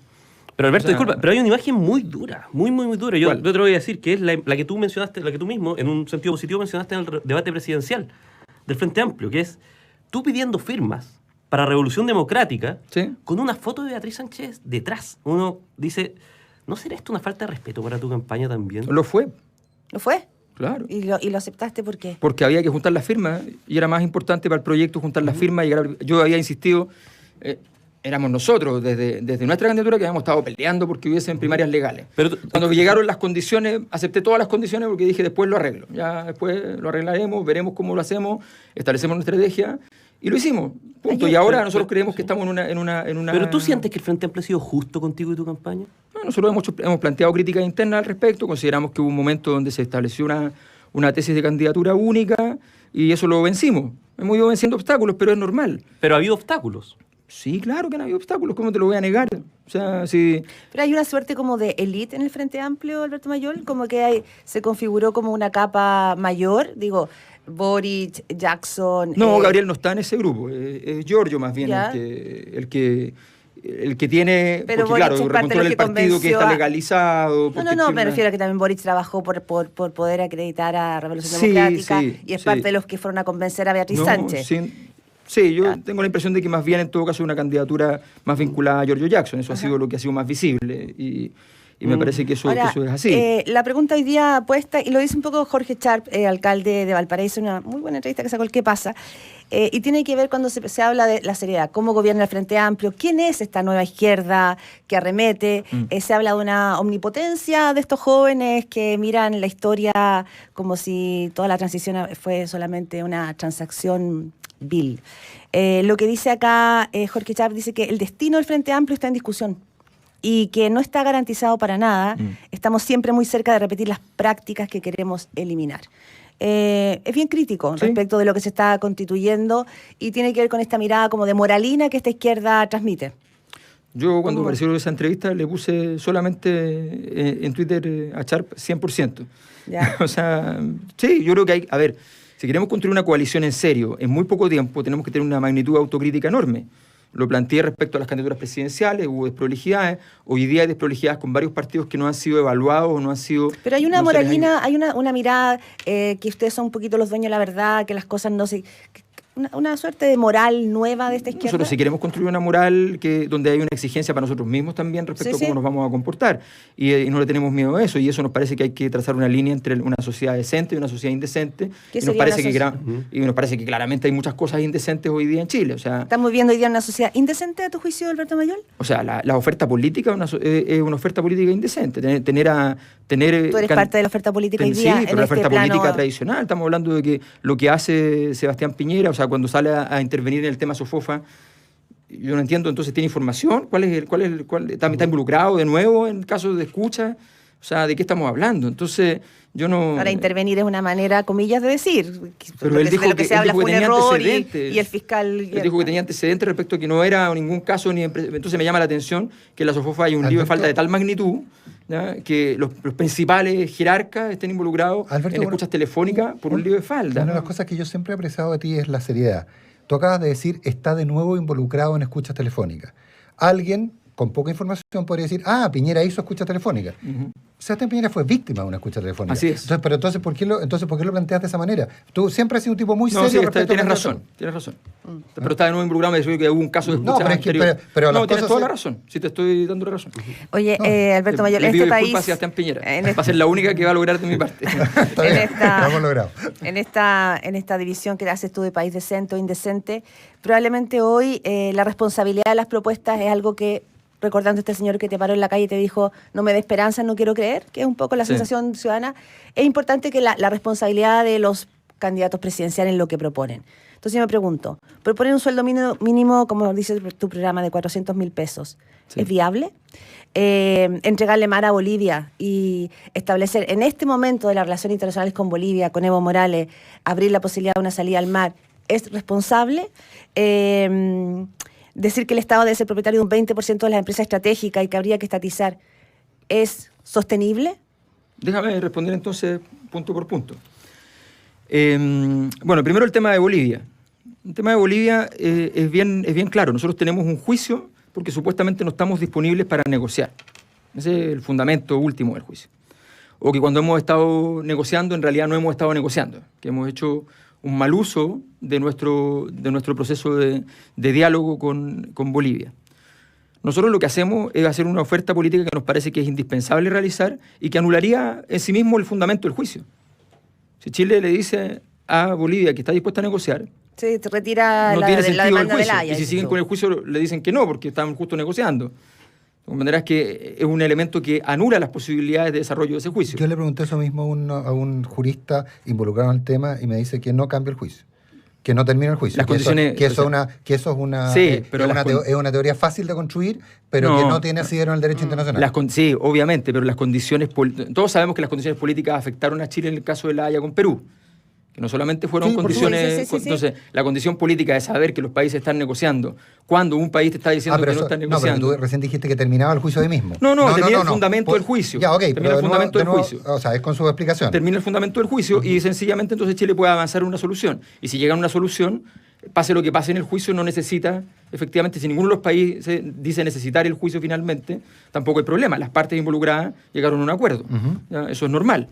S6: Pero Alberto,
S4: O sea,
S6: disculpa, pero hay una imagen muy dura, muy dura. Yo
S4: ¿cuál?
S6: te lo voy a decir, que es la que tú mencionaste, la que tú mismo, en un sentido positivo, mencionaste en el debate presidencial del Frente Amplio, que es tú pidiendo firmas para Revolución Democrática,
S4: ¿Sí?
S6: con una foto de Beatriz Sánchez detrás. Uno dice, ¿no será esto una falta de respeto para tu campaña también?
S4: Lo fue,
S5: ¿Lo fue?
S4: claro.
S5: ¿Y lo aceptaste por qué?
S4: Porque había que juntar las firmas y era más importante para el proyecto juntar las firmas. Yo había insistido, éramos nosotros desde nuestra candidatura que habíamos estado peleando porque hubiesen primarias legales.
S6: Pero
S4: Cuando llegaron las condiciones, acepté todas las condiciones porque dije después lo arreglo. Ya después lo arreglaremos, veremos cómo lo hacemos, establecemos nuestra estrategia y lo hicimos. Punto. Y ahora nosotros creemos que estamos en una...
S6: ¿Pero tú sientes que el Frente Amplio ha sido justo contigo y tu campaña?
S4: No, nosotros hemos planteado críticas internas al respecto, consideramos que hubo un momento donde se estableció una tesis de candidatura única y eso lo vencimos. Hemos ido venciendo obstáculos, pero es normal.
S6: Pero ha habido obstáculos.
S4: Sí, claro que han habido obstáculos, ¿cómo te lo voy a negar? O sea, sí.
S5: Pero hay una suerte como de élite en el Frente Amplio, Alberto Mayol, como que se configuró como una capa mayor, digo, Boric, Jackson...
S4: No, Gabriel no está en ese grupo, es Giorgio más bien
S5: ¿Ya?
S4: el que tiene,
S5: Pero
S4: porque
S5: Boric
S4: claro,
S5: es parte de
S4: controla
S5: lo
S4: el
S5: que
S4: partido que
S5: convenció
S4: está
S5: a-
S4: legalizado.
S5: No,
S4: porque
S5: me
S4: tiene
S5: refiero a que también Boric trabajó por poder acreditar a Revolución
S4: Sí,
S5: Democrática
S4: sí,
S5: y es
S4: sí.
S5: parte de los que fueron a convencer a Beatriz
S4: No,
S5: Sánchez.
S4: Sí, yo tengo la impresión de que más bien en todo caso es una candidatura más vinculada a Giorgio Jackson, eso ha sido lo que ha sido más visible y me parece que eso,
S5: Ahora,
S4: que eso es así.
S5: la pregunta hoy día puesta, y lo dice un poco Jorge Sharp, alcalde de Valparaíso, una muy buena entrevista que sacó el ¿Qué pasa? Y tiene que ver cuando se habla de la seriedad, cómo gobierna el Frente Amplio, quién es esta nueva izquierda que arremete, se habla de una omnipotencia de estos jóvenes que miran la historia como si toda la transición fue solamente una transacción vil. Lo que dice acá Jorge Sharp dice que el destino del Frente Amplio está en discusión y que no está garantizado para nada. Estamos siempre muy cerca de repetir las prácticas que queremos eliminar. Es bien crítico
S4: Sí.
S5: respecto de lo que se está constituyendo y tiene que ver con esta mirada como de moralina que esta izquierda transmite.
S4: Yo cuando
S5: ¿Cómo?
S4: apareció esa entrevista le puse solamente en Twitter a Sharp 100%.
S5: Ya.
S4: O sea, sí, yo creo que hay, a ver, si queremos construir una coalición en serio, en muy poco tiempo tenemos que tener una magnitud autocrítica enorme. Lo planteé respecto a las candidaturas presidenciales, hubo desprolijidades, hoy día hay desprolijidades con varios partidos que no han sido evaluados o no han sido...
S5: Pero hay una
S4: no se les ha-
S5: moralina, hay una mirada que ustedes son un poquito los dueños de la verdad, que las cosas no se... Una suerte de moral nueva de esta izquierda.
S4: Nosotros si queremos construir una moral donde hay una exigencia para nosotros mismos también respecto
S5: Sí,
S4: a cómo
S5: sí.
S4: nos vamos a comportar. Y no le tenemos miedo a eso. Y eso nos parece que hay que trazar una línea entre una sociedad decente y una sociedad indecente.
S5: ¿Qué
S4: Y nos,
S5: sería
S4: parece
S5: una
S4: que
S5: soci-
S4: y nos parece que claramente hay muchas cosas indecentes hoy día en Chile.
S5: ¿Estamos viviendo hoy día una sociedad indecente a tu juicio, Alberto Mayol?
S4: La oferta política es una oferta política indecente.
S5: Tú eres parte de la oferta política hoy
S4: Sí,
S5: día
S4: pero
S5: en
S4: la
S5: este
S4: oferta
S5: plano...
S4: política tradicional. Estamos hablando de que lo que hace Sebastián Piñera, o sea, cuando sale a intervenir en el tema Sofofa, yo no entiendo, entonces, ¿tiene información? ¿Está involucrado de nuevo en casos de escucha? O sea, ¿de qué estamos hablando? Entonces, yo no...
S5: Ahora, intervenir es una manera, comillas, de decir.
S4: Pero
S5: Lo
S4: él
S5: que-
S4: dijo
S5: de lo que
S4: que-
S5: se
S4: él
S5: habla
S4: dijo
S5: fue
S4: que
S5: un
S4: tenía
S5: error
S4: antecedentes.
S5: y el fiscal...
S4: Él dijo que tenía antecedentes respecto a que no era ningún caso ni... Entonces me llama la atención que en la Sofofa hay un lío de
S3: Alberto-
S4: falta de tal magnitud, ¿ya? Que los principales jerarcas estén involucrados
S3: Alberto,
S4: en escuchas telefónicas por un lío de falda.
S3: Una de
S4: ¿no?
S3: las cosas que yo siempre he apreciado de ti es la seriedad. Tú acabas de decir, está de nuevo involucrado en escuchas telefónicas. Alguien con poca información podría decir, Piñera hizo escucha telefónica. Sebastián Piñera fue víctima de una escucha telefónica.
S4: Así es.
S3: Entonces, ¿por qué lo planteas de esa manera? Tú siempre has sido un tipo muy
S4: No,
S3: serio.
S4: sí,
S3: respecto a
S4: tienes
S3: plantear-
S4: razón. Pero está de nuevo involucrado, me dijo que hubo un caso de
S3: No,
S4: escucha
S3: pero es que-
S4: anterior.
S3: pero las
S4: no, tienes
S3: cosas
S4: toda
S3: se-
S4: la razón. Sí, te estoy dando la razón.
S5: Oye,
S3: No,
S5: Alberto Mayol,
S4: Le pido
S5: este
S4: disculpas
S5: país...
S4: a Sebastián Piñera.
S5: en
S4: Va a ser la única que va a lograr de mi parte.
S3: Está bien, lo hemos logrado.
S5: En esta división que haces tú de país decente o indecente, probablemente hoy la responsabilidad de las propuestas es algo que, recordando a este señor que te paró en la calle y te dijo, no me dé esperanza, no quiero creer, que es un poco la
S4: Sí.
S5: sensación ciudadana, es importante que la responsabilidad de los candidatos presidenciales en lo que proponen. Entonces yo me pregunto, proponer un sueldo mínimo, como dice tu programa, de 400.000 pesos,
S4: Sí.
S5: ¿es viable? Entregarle mar a Bolivia y establecer en este momento de las relaciones internacionales con Bolivia, con Evo Morales, abrir la posibilidad de una salida al mar, ¿es responsable? Decir que el Estado debe ser propietario de un 20% de las empresas estratégicas y que habría que estatizar, ¿es sostenible?
S4: Déjame responder entonces punto por punto. Bueno, primero el tema de Bolivia. El tema de Bolivia es bien claro. Nosotros tenemos un juicio porque supuestamente no estamos disponibles para negociar. Ese es el fundamento último del juicio. O que cuando hemos estado negociando, en realidad no hemos estado negociando, que hemos hecho un mal uso de nuestro proceso de diálogo con Bolivia. Nosotros lo que hacemos es hacer una oferta política que nos parece que es indispensable realizar y que anularía en sí mismo el fundamento del juicio. Si Chile le dice a Bolivia que está dispuesta a negociar,
S5: Sí, te retira
S4: no
S5: la
S4: tiene sentido el
S5: demanda de
S4: juicio.
S5: la Haya.
S4: Y si siguen con el juicio le dicen que no, porque están justo negociando. De manera es que es un elemento que anula las posibilidades de desarrollo de ese juicio.
S3: Yo le pregunté eso mismo a un jurista involucrado en el tema y me dice que no cambia el juicio, que no termina el juicio.
S4: Las condiciones...
S3: Que eso es una
S4: Sí, pero
S3: es una teoría fácil de construir, pero que no tiene asidero en el derecho internacional.
S4: Sí, obviamente, pero las condiciones... Todos sabemos que las condiciones políticas afectaron a Chile en el caso de la Haya con Perú. Que no solamente fueron condiciones...
S5: Sí.
S4: Entonces, la condición política de saber que los países están negociando, cuando un país te está diciendo que no están negociando...
S3: No, pero tú recién dijiste que terminaba el juicio ahí mismo.
S4: No, termina el fundamento del juicio.
S3: Ya, ok,
S4: termina el fundamento del juicio.
S3: O sea, es con su explicación.
S4: Termina el fundamento del juicio y sencillamente entonces Chile puede avanzar en una solución. Y si llega a una solución, pase lo que pase en el juicio, no necesita, efectivamente, si ninguno de los países dice necesitar el juicio finalmente, tampoco hay problema. Las partes involucradas llegaron a un acuerdo. Eso es normal.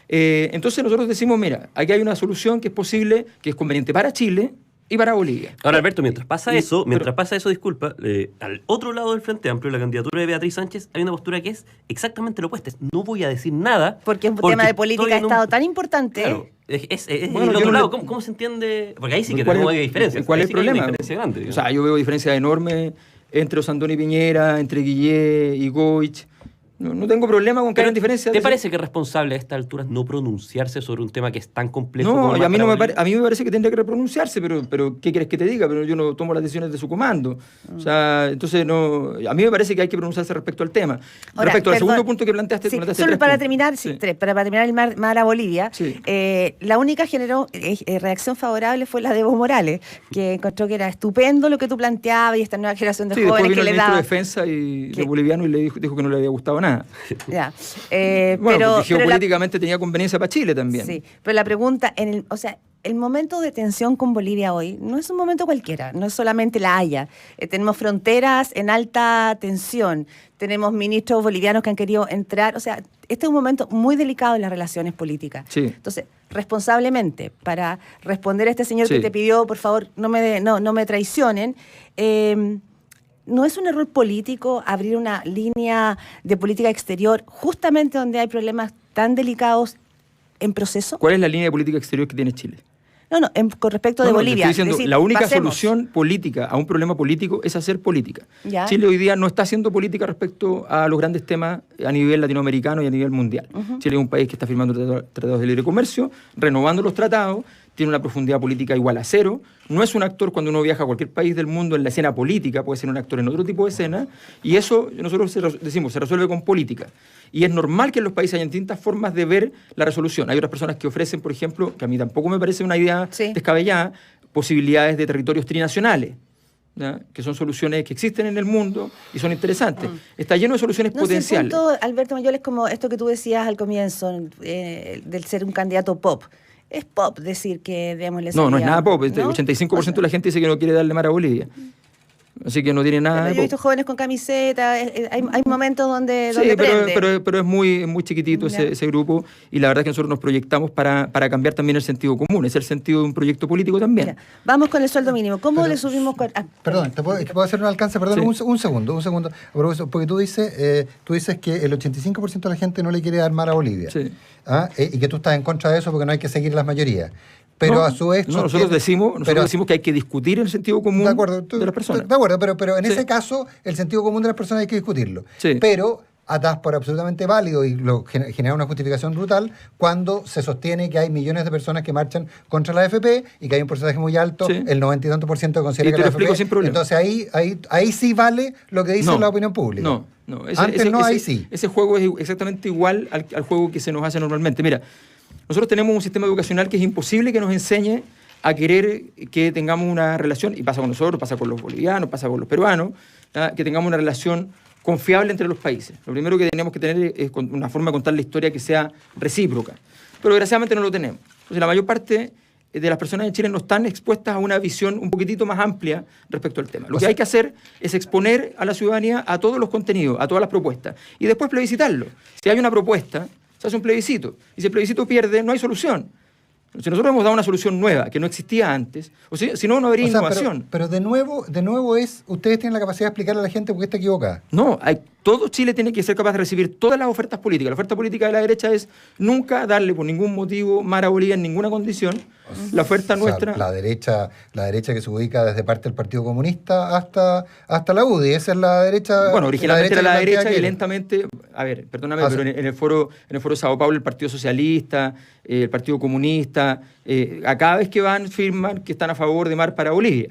S4: Entonces nosotros decimos, mira, aquí hay una solución que es posible, que es conveniente para Chile y para Bolivia.
S6: Ahora, Alberto, mientras pasa eso, disculpa, al otro lado del Frente Amplio, la candidatura de Beatriz Sánchez, hay una postura que es exactamente lo opuesta. No voy a decir nada.
S5: Porque es un tema de política de Estado tan importante.
S6: Claro, es
S4: Bueno,
S6: el otro lado.
S4: no
S6: ¿Cómo se entiende? Porque ahí sí que
S4: ¿Cuál
S6: tenemos
S4: es-
S6: diferencias.
S4: ¿Cuál
S6: Ahí
S4: es el
S6: sí que hay
S4: problema?
S6: una diferencia grande.
S4: O sea, yo veo diferencias enormes entre Osandón y Piñera, entre Guillé y Goich. No tengo problema con que haya diferencias.
S6: ¿Te parece que es responsable a estas alturas no pronunciarse sobre un tema que es tan complejo
S4: No,
S6: como
S4: y a mí,
S6: Bolivia?
S4: a mí me parece que tendría que pronunciarse, pero ¿qué quieres que te diga? Pero yo no tomo las decisiones de su comando. O sea, entonces no, a mí me parece que hay que pronunciarse respecto al tema.
S5: Ahora,
S4: Respecto al
S5: perdón.
S4: segundo punto que planteaste.
S5: Sí,
S4: planteaste
S5: solo
S4: tres
S5: para
S4: puntos.
S5: terminar, para terminar el mar a Bolivia,
S4: Sí.
S5: la única generó reacción favorable fue la de Evo Morales, que encontró que era estupendo lo que tú planteabas y esta nueva generación de
S4: Sí, después
S5: jóvenes
S4: vino
S5: que
S4: el
S5: le
S4: ministro de
S5: daba.
S4: Defensa y
S5: que-
S4: de boliviano y le dijo que no le había gustado nada.
S5: Ya.
S4: Bueno,
S5: pero
S4: porque geopolíticamente tenía conveniencia para Chile también.
S5: Sí, pero la pregunta, el momento de tensión con Bolivia hoy no es un momento cualquiera, no es solamente la Haya. Tenemos fronteras en alta tensión, tenemos ministros bolivianos que han querido entrar, o sea, este es un momento muy delicado en las relaciones políticas.
S4: Sí.
S5: Entonces, responsablemente, para responder a este señor
S4: Sí.
S5: que te pidió, por favor, no me traicionen, ¿no es un error político abrir una línea de política exterior justamente donde hay problemas tan delicados en proceso?
S4: ¿Cuál es la línea de política exterior que tiene Chile?
S5: No, con respecto de
S4: No,
S5: Bolivia.
S4: te estoy diciendo,
S5: Es decir,
S4: la única
S5: pasemos.
S4: solución política a un problema político es hacer política.
S5: Ya.
S4: Chile hoy día no está haciendo política respecto a los grandes temas a nivel latinoamericano y a nivel mundial. Chile es un país que está firmando tratados de libre comercio, renovando los tratados, tiene una profundidad política igual a cero, no es un actor cuando uno viaja a cualquier país del mundo en la escena política, puede ser un actor en otro tipo de escena, y eso nosotros decimos, se resuelve con política. Y es normal que en los países haya distintas formas de ver la resolución. Hay otras personas que ofrecen, por ejemplo, que a mí tampoco me parece una idea
S5: Sí.
S4: descabellada, posibilidades de territorios trinacionales, ¿ya? Que son soluciones que existen en el mundo y son interesantes. Está lleno de soluciones
S5: No, si el
S4: potenciales.
S5: punto, Alberto Mayor, es como esto que tú decías al comienzo, del ser un candidato pop. Es pop decir que démosle
S4: No, no es
S5: salida,
S4: nada pop.
S5: ¿no?
S4: 85% de la gente dice que no quiere darle mar a Bolivia. Así que no tiene nada
S5: Pero
S4: de
S5: yo he visto
S4: pop.
S5: jóvenes con camiseta, hay momentos donde
S4: Sí,
S5: prende.
S4: pero es muy chiquitito
S5: Ya.
S4: ese grupo y la verdad es que nosotros nos proyectamos para cambiar también el sentido común. Es el sentido de un proyecto político también.
S5: Mira, vamos con el sueldo mínimo. ¿Cómo le subimos?
S3: Perdón, es que puedo hacer un alcance, perdón,
S4: Sí.
S3: un segundo. Porque tú dices que el 85% de la gente no le quiere dar mar a Bolivia.
S4: Sí.
S3: Y que tú estás en contra de eso porque no hay que seguir las mayorías. Pero
S4: No,
S3: a su vez...
S4: no, nosotros decimos que hay que discutir el sentido común
S3: de acuerdo,
S4: de las personas.
S3: De acuerdo, pero en
S4: Sí.
S3: ese caso el sentido común de las personas hay que discutirlo.
S4: Sí.
S3: Pero das por absolutamente válido y lo genera una justificación brutal cuando se sostiene que hay millones de personas que marchan contra la AFP y que hay un porcentaje muy alto,
S4: Sí.
S3: el 90 y tanto por ciento considera
S4: Y
S3: que
S4: te
S3: la
S4: lo explico
S3: AFP...
S4: sin problema.
S3: Entonces ahí sí vale lo que dice
S4: No,
S3: la opinión pública.
S4: No.
S3: Ahí sí.
S4: Ese juego es exactamente igual al juego que se nos hace normalmente. Mira, nosotros tenemos un sistema educacional que es imposible que nos enseñe a querer que tengamos una relación, y pasa con nosotros, pasa con los bolivianos, pasa con los peruanos, que tengamos una relación confiable entre los países. Lo primero que tenemos que tener es una forma de contar la historia que sea recíproca. Pero desgraciadamente no lo tenemos. Entonces, la mayor parte de las personas en Chile no están expuestas a una visión un poquitito más amplia respecto al tema. Lo que hay que hacer es exponer a la ciudadanía a todos los contenidos, a todas las propuestas, y después plebiscitarlo. Si hay una propuesta, se hace un plebiscito, y si el plebiscito pierde, no hay solución. Si nosotros hemos dado una solución nueva, que no existía antes, si no, no habría innovación.
S3: Pero de nuevo ustedes tienen la capacidad de explicarle a la gente por qué está equivocada.
S4: No, todo Chile tiene que ser capaz de recibir todas las ofertas políticas. La oferta política de la derecha es nunca darle por ningún motivo mar a Bolivia en ninguna condición. La oferta nuestra...
S3: La derecha que se ubica desde parte del Partido Comunista hasta la UDI, esa es la derecha...
S4: Bueno, originalmente era la derecha y
S3: que...
S4: lentamente... A ver, perdóname, pero en el foro de Sao Paulo el Partido Socialista, el Partido Comunista, a cada vez que van firman que están a favor de mar para Bolivia.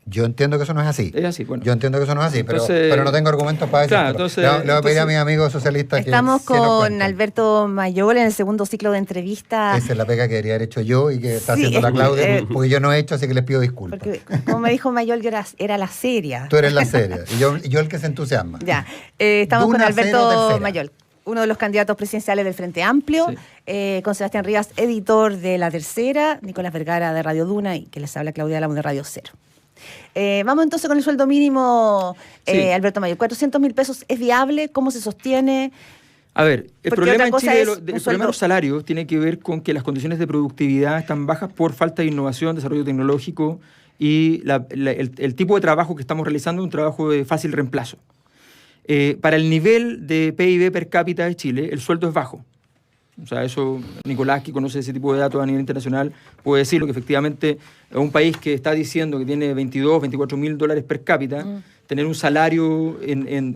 S3: Yo entiendo que eso no es así.
S4: Es así, bueno.
S3: Yo entiendo que eso no es así,
S4: Entonces,
S3: pero no tengo argumentos para decirlo.
S4: Claro,
S3: le voy a pedir a mis amigos socialistas que...
S5: Estamos
S3: que nos
S5: con
S3: cuenten.
S5: Alberto Mayol en el segundo ciclo de entrevistas.
S3: Esa es la pega que debería haber hecho yo y que está
S5: Sí,
S3: haciendo la Claudia, porque yo no he hecho, así que les pido disculpas.
S5: Porque, como me dijo Mayol, yo era la seria.
S3: Tú eres la seria, y yo el que se entusiasma.
S5: Ya, estamos con
S3: Duna, cero,
S5: Alberto
S3: tercera.
S5: Mayol, uno de los candidatos presidenciales del Frente Amplio, con Sebastián Rivas, editor de La Tercera, Nicolás Vergara de Radio Duna y que les habla Claudia Álamo de Radio Cero. Vamos entonces con el sueldo mínimo, Alberto Mayol. 400.000 pesos, ¿es viable? ¿Cómo se sostiene?
S4: A ver, el
S5: Porque
S4: problema
S5: otra
S4: en
S5: cosa
S4: Chile
S5: es
S4: el
S5: un
S4: problema
S5: sueldo-
S4: de los salarios tiene que ver con que las condiciones de productividad están bajas por falta de innovación, desarrollo tecnológico y el tipo de trabajo que estamos realizando es un trabajo de fácil reemplazo. Para el nivel de PIB per cápita de Chile, el sueldo es bajo. O sea, eso Nicolás, que conoce ese tipo de datos a nivel internacional, puede decirlo, que efectivamente un país que está diciendo que tiene 22, 24 mil dólares per cápita, tener un salario en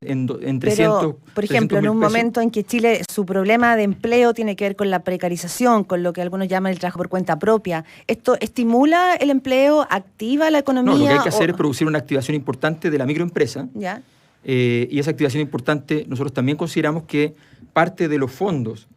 S4: 300,
S5: Pero, por ejemplo, en un
S4: 300.000 pesos.
S5: momento en que Chile, su problema de empleo tiene que ver con la precarización, con lo que algunos llaman el trabajo por cuenta propia, ¿esto estimula el empleo, activa la economía?
S4: No, lo que hay que hacer es producir una activación importante de la microempresa.
S5: ¿Ya?
S4: Y esa activación importante, nosotros también consideramos que parte de los fondos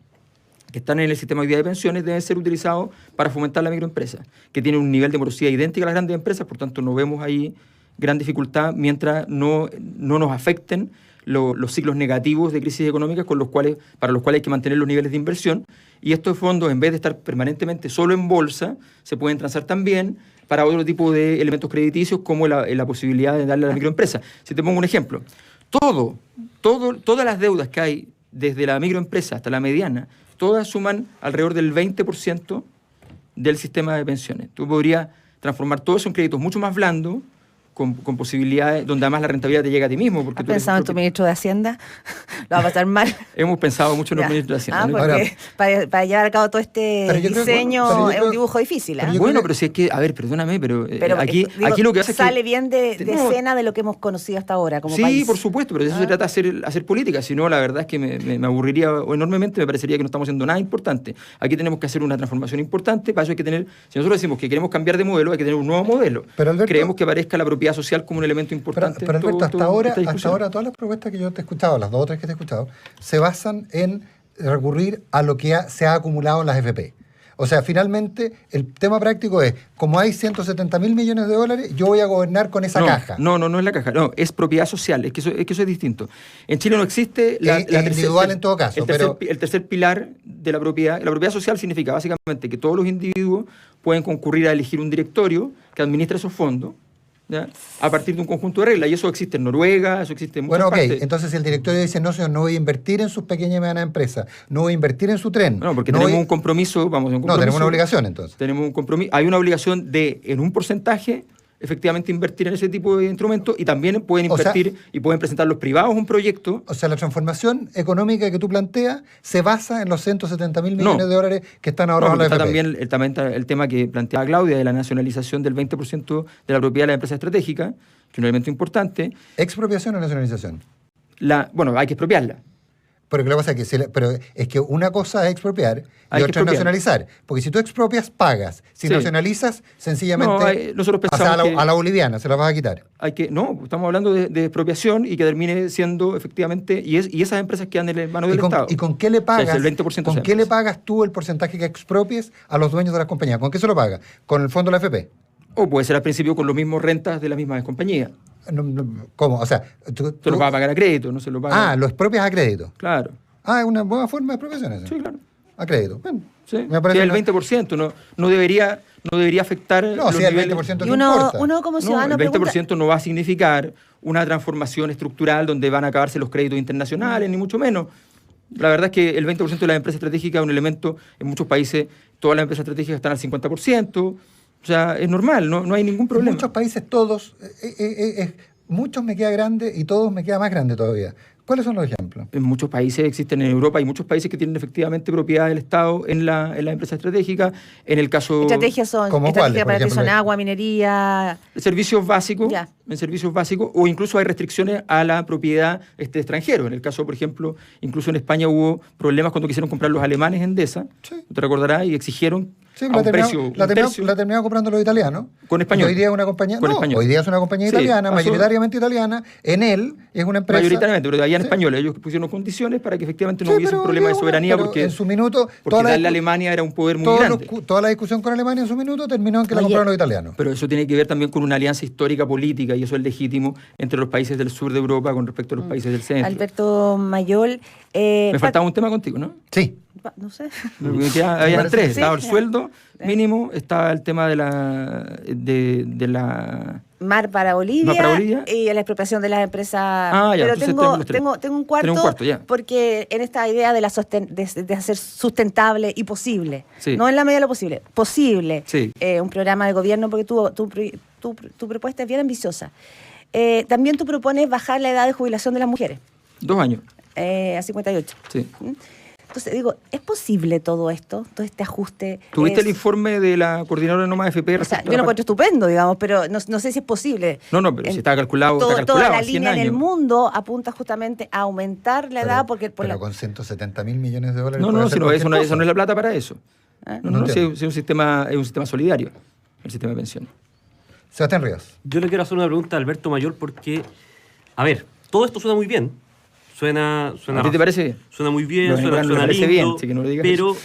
S4: que están en el sistema hoy día de pensiones deben ser utilizados para fomentar la microempresa, que tiene un nivel de morosidad idéntico a las grandes empresas, por tanto no vemos ahí gran dificultad mientras no nos afecten los ciclos negativos de crisis económica para los cuales hay que mantener los niveles de inversión. Y estos fondos, en vez de estar permanentemente solo en bolsa, se pueden transar también para otro tipo de elementos crediticios, como la posibilidad de darle a la microempresa. Si te pongo un ejemplo, todas las deudas que hay desde la microempresa hasta la mediana, todas suman alrededor del 20% del sistema de pensiones. Tú podrías transformar todo eso en créditos mucho más blandos, con posibilidades donde además la rentabilidad te llega a ti mismo. Porque
S5: ¿Has
S4: tú eres
S5: pensado en tu ministro de Hacienda? Lo va a pasar mal.
S4: Hemos pensado mucho en los
S5: Ya.
S4: ministros de Hacienda. ¿no?
S5: Porque para llevar a cabo todo este
S3: Pero yo creo que-
S5: diseño
S3: pero yo
S5: es
S3: creo-
S5: un dibujo difícil.
S3: pero
S5: ¿eh?
S3: yo
S4: Bueno,
S3: creo que-
S4: pero si es que, a ver, perdóname, pero,
S5: Pero
S4: aquí
S5: digo,
S4: lo que pasa es que...
S5: sale bien de
S4: No.
S5: escena de lo que hemos conocido hasta ahora como
S4: Sí,
S5: país.
S4: por supuesto, pero de eso se trata de hacer política. Si no, la verdad es que me aburriría enormemente, me parecería que no estamos haciendo nada importante. Aquí tenemos que hacer una transformación importante, para eso hay que tener, si nosotros decimos que queremos cambiar de modelo, hay que tener un nuevo modelo.
S3: Pero, Alberto,
S4: creemos que aparezca la propiedad social como un elemento importante.
S3: Pero
S4: en
S3: Alberto, hasta
S4: esta
S3: ahora
S4: discusión.
S3: todas las propuestas que yo te he escuchado, las 2 o 3 que te he escuchado, se basan en recurrir a lo que se ha acumulado en las FP. O sea, finalmente, el tema práctico es, como hay 170.000 millones de dólares, yo voy a gobernar con esa caja.
S4: No es la caja, no, es propiedad social, es que eso es distinto. En Chile no existe
S3: Es individual en todo caso,
S4: el tercer pilar de la propiedad. La propiedad social significa básicamente que todos los individuos pueden concurrir a elegir un directorio que administra esos fondos, ¿ya? A partir de un conjunto de reglas, y eso existe en Noruega, eso existe en muchas
S3: Bueno, ok,
S4: partes.
S3: entonces si el directorio dice, no señor, no voy a invertir en sus pequeñas y medianas empresas, no voy a invertir en su tren.
S4: No, porque
S3: no
S4: tenemos
S3: voy-
S4: un compromiso, vamos a un
S3: No,
S4: compromiso.
S3: tenemos una obligación entonces.
S4: Tenemos un compromiso. Hay una obligación de, en un porcentaje, efectivamente invertir en ese tipo de instrumentos, y también pueden
S3: O sea-
S4: invertir y pueden presentar los privados un proyecto.
S3: O sea, la transformación económica que tú planteas se basa en los 170.000 millones de dólares que están ahorrados en
S4: No,
S3: la
S4: porque
S3: FP.
S4: está también está el tema que planteaba Claudia de la nacionalización del 20% de la propiedad de la empresa estratégica, que es un elemento importante.
S3: ¿Expropiación o nacionalización?
S4: Bueno, hay que expropiarla.
S3: Pero que lo que pasa es que, pero es que una cosa es expropiar y
S4: Hay que
S3: otra es
S4: expropiar.
S3: nacionalizar. Porque si tú expropias, pagas. Si
S4: Sí.
S3: nacionalizas, sencillamente
S4: No, nosotros
S3: pasas
S4: pensamos que-
S3: a la boliviana, se la vas a quitar.
S4: No, estamos hablando de expropiación y que termine siendo efectivamente, y esas empresas quedan en manos del Estado.
S3: ¿Y con qué le
S4: O sea,
S3: pagas?
S4: es el 20%
S3: ¿Con
S4: de
S3: qué le
S4: empresas.
S3: pagas tú el porcentaje que expropies a los dueños de las compañías? ¿Con qué se lo pagas? ¿Con el fondo de la FP?
S4: O puede ser al principio con los mismos rentas de las mismas compañías.
S3: ¿Cómo? O sea,
S4: Se lo va a pagar a crédito, no se lo paga.
S3: lo expropias a crédito.
S4: Claro.
S3: Es una buena forma de expropiación esa.
S4: Sí, claro.
S3: A crédito. Bueno,
S4: Sí,
S3: Me parece
S4: el 20% no debería afectar
S3: No,
S4: los
S3: si el
S4: niveles.
S3: 20%
S5: Y
S3: que
S5: uno
S3: importa.
S5: como
S4: No,
S5: ciudadano
S4: el 20%
S5: pregunta,
S4: no va a significar una transformación estructural donde van a acabarse los créditos internacionales, ni mucho menos. La verdad es que el 20% de las empresas estratégicas es un elemento, en muchos países, todas las empresas estratégicas están al 50%. O sea, es normal, no hay ningún problema.
S3: En muchos países todos, muchos me queda grande y todos me queda más grande todavía. ¿Cuáles son los ejemplos?
S4: En muchos países existen, en Europa hay muchos países que tienen efectivamente propiedad del Estado en la empresa estratégica. En el caso...
S5: estrategias son,
S3: ¿Cómo
S5: estrategias
S3: cuáles, por
S5: para ti
S3: ejemplo?
S5: son agua, minería.
S4: Servicios básicos,
S5: Ya.
S4: en servicios básicos, o incluso hay restricciones a la propiedad de extranjeros. En el caso, por ejemplo, incluso en España hubo problemas cuando quisieron comprar los alemanes Endesa,
S3: Sí.
S4: te recordarás, y exigieron
S3: Sí,
S4: a
S3: la
S4: un precio,
S3: terminaron, la terminaron comprando los italianos.
S4: Con español.
S3: Y hoy día es una compañía,
S4: Con
S3: no,
S4: español.
S3: hoy día es una compañía
S4: Sí,
S3: italiana,
S4: pasó-
S3: mayoritariamente italiana. En él es una empresa.
S4: mayoritariamente, pero habían
S3: Sí.
S4: españoles. Ellos pusieron condiciones para que efectivamente no
S3: Sí,
S4: hubiese un
S3: pero
S4: problema de
S3: qué bueno,
S4: soberanía,
S3: pero
S4: porque
S3: en su minuto
S4: porque darle a Alemania era un poder muy grande.
S3: toda la discusión con Alemania en su minuto terminó en que la
S5: Oye,
S3: compraron los italianos.
S4: Pero eso tiene que ver también con una alianza histórica política, y eso es legítimo entre los países del sur de Europa con respecto a los países del centro.
S5: Alberto Mayol.
S4: Me faltaba un tema contigo, ¿no?
S3: Sí.
S5: No sé.
S4: Habían
S3: parece
S4: tres.
S3: que
S5: sí.
S4: Estaba el sueldo mínimo, estaba el tema de la
S5: Mar para Bolivia,
S4: Mar para Bolivia.
S5: y la expropiación de las empresas.
S4: Ah, ya,
S5: Pero
S4: entonces
S5: tengo,
S4: tenemos los tres.
S5: tengo un cuarto,
S4: Tenemos un cuarto, ya.
S5: porque en esta idea de, de hacer sustentable y posible,
S4: Sí.
S5: no en la medida de lo posible,
S4: Sí.
S5: Un programa de gobierno, porque tu propuesta es bien ambiciosa. También tú propones bajar la edad de jubilación de las mujeres
S4: 2 años.
S5: a 58.
S4: Sí.
S5: Entonces digo, ¿es posible todo esto, todo este ajuste?
S4: ¿Tuviste
S5: Es-
S4: el informe de la coordinadora de Noma FP?
S5: O sea,
S4: respecto
S5: yo
S4: a
S5: lo
S4: la
S5: encuentro estupendo, digamos, pero no sé si es posible.
S4: No, pero si está calculado,
S5: Toda la
S4: 100
S5: línea en el
S4: años.
S5: mundo apunta justamente a aumentar la edad porque por
S3: pero
S5: la...
S3: con 170.000 millones de dólares.
S4: No,
S3: puede
S4: no,
S3: hacer
S4: si no, eso
S3: cualquier
S4: no es la plata para eso.
S5: ¿Eh?
S4: No,
S3: No
S4: no, si
S3: entiendo.
S4: es un sistema solidario, el sistema de pensiones.
S3: Sebastián Ríos.
S6: Yo le quiero hacer una pregunta a Alberto Mayol porque, a ver, todo esto suena muy bien. Suena
S4: ¿A ti te parece bien?
S6: Suena muy bien,
S4: No,
S6: suena
S4: no me parece
S6: lindo,
S4: bien, así que no le digas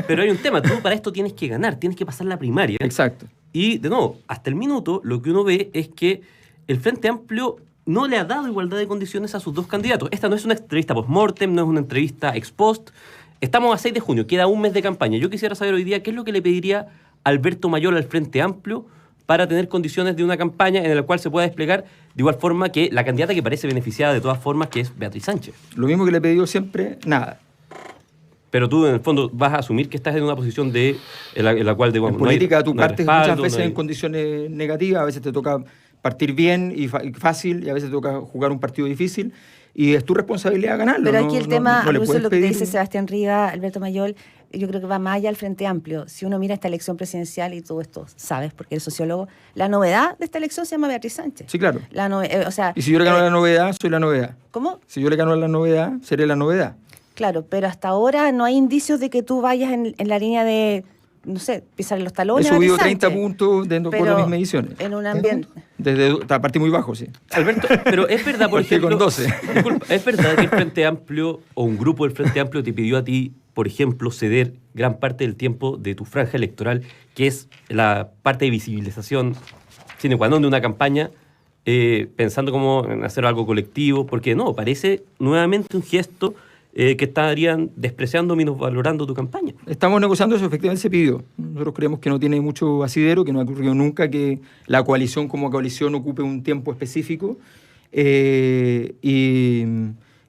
S6: pero hay un tema. Tú para esto tienes que ganar, tienes que pasar la primaria.
S4: Exacto.
S6: Y, de nuevo, hasta el minuto, lo que uno ve es que el Frente Amplio no le ha dado igualdad de condiciones a sus dos candidatos. Esta no es una entrevista post-mortem, no es una entrevista ex post. Estamos a 6 de junio, queda un mes de campaña. Yo quisiera saber hoy día qué es lo que le pediría Alberto Mayol al Frente Amplio para tener condiciones de una campaña en la cual se pueda desplegar de igual forma que la candidata que parece beneficiada de todas formas, que es Beatriz Sánchez.
S4: Lo mismo que le he pedido siempre, nada.
S6: Pero tú, en el fondo, vas a asumir que estás en una posición en la cual...
S4: En política tú partes muchas veces en
S6: condiciones.
S4: condiciones negativas, a veces te toca partir bien y fácil, y a veces te toca jugar un partido difícil, y es tu responsabilidad ganarlo.
S5: Pero
S4: no-
S5: aquí el
S4: no-
S5: tema,
S4: no le
S5: incluso
S4: puedes
S5: lo que te
S4: pedir-
S5: dice Sebastián Riga, Alberto Mayol, yo creo que va más allá al Frente Amplio. Si uno mira esta elección presidencial y todo esto, sabes, porque eres sociólogo, la novedad de esta elección se llama Beatriz Sánchez.
S4: Sí, claro.
S5: O sea,
S4: Y si yo le gano la novedad, soy la novedad.
S5: ¿cómo?
S4: Si yo le gano la novedad, seré la novedad.
S5: Claro, pero hasta ahora no hay indicios de que tú vayas en la línea de, no sé, pisar los talones.
S4: He
S5: a
S4: subido
S5: Beatriz
S4: 30
S5: Sánchez.
S4: puntos de acuerdo a mis mediciones.
S5: En un ambiente...
S4: A partir muy bajo, sí.
S6: Alberto, pero es verdad, por
S4: Partí con
S6: ejemplo...
S4: 12.
S6: Disculpa, ¿es verdad que el Frente Amplio o un grupo del Frente Amplio te pidió a ti, por ejemplo, ceder gran parte del tiempo de tu franja electoral, que es la parte de visibilización sine qua non de una campaña, pensando como en hacer algo colectivo? Porque no, parece nuevamente un gesto que estarían despreciando, minusvalorando tu campaña.
S4: Estamos negociando eso, efectivamente se pidió. Nosotros creemos que no tiene mucho asidero, que no ha ocurrido nunca que la coalición como coalición ocupe un tiempo específico.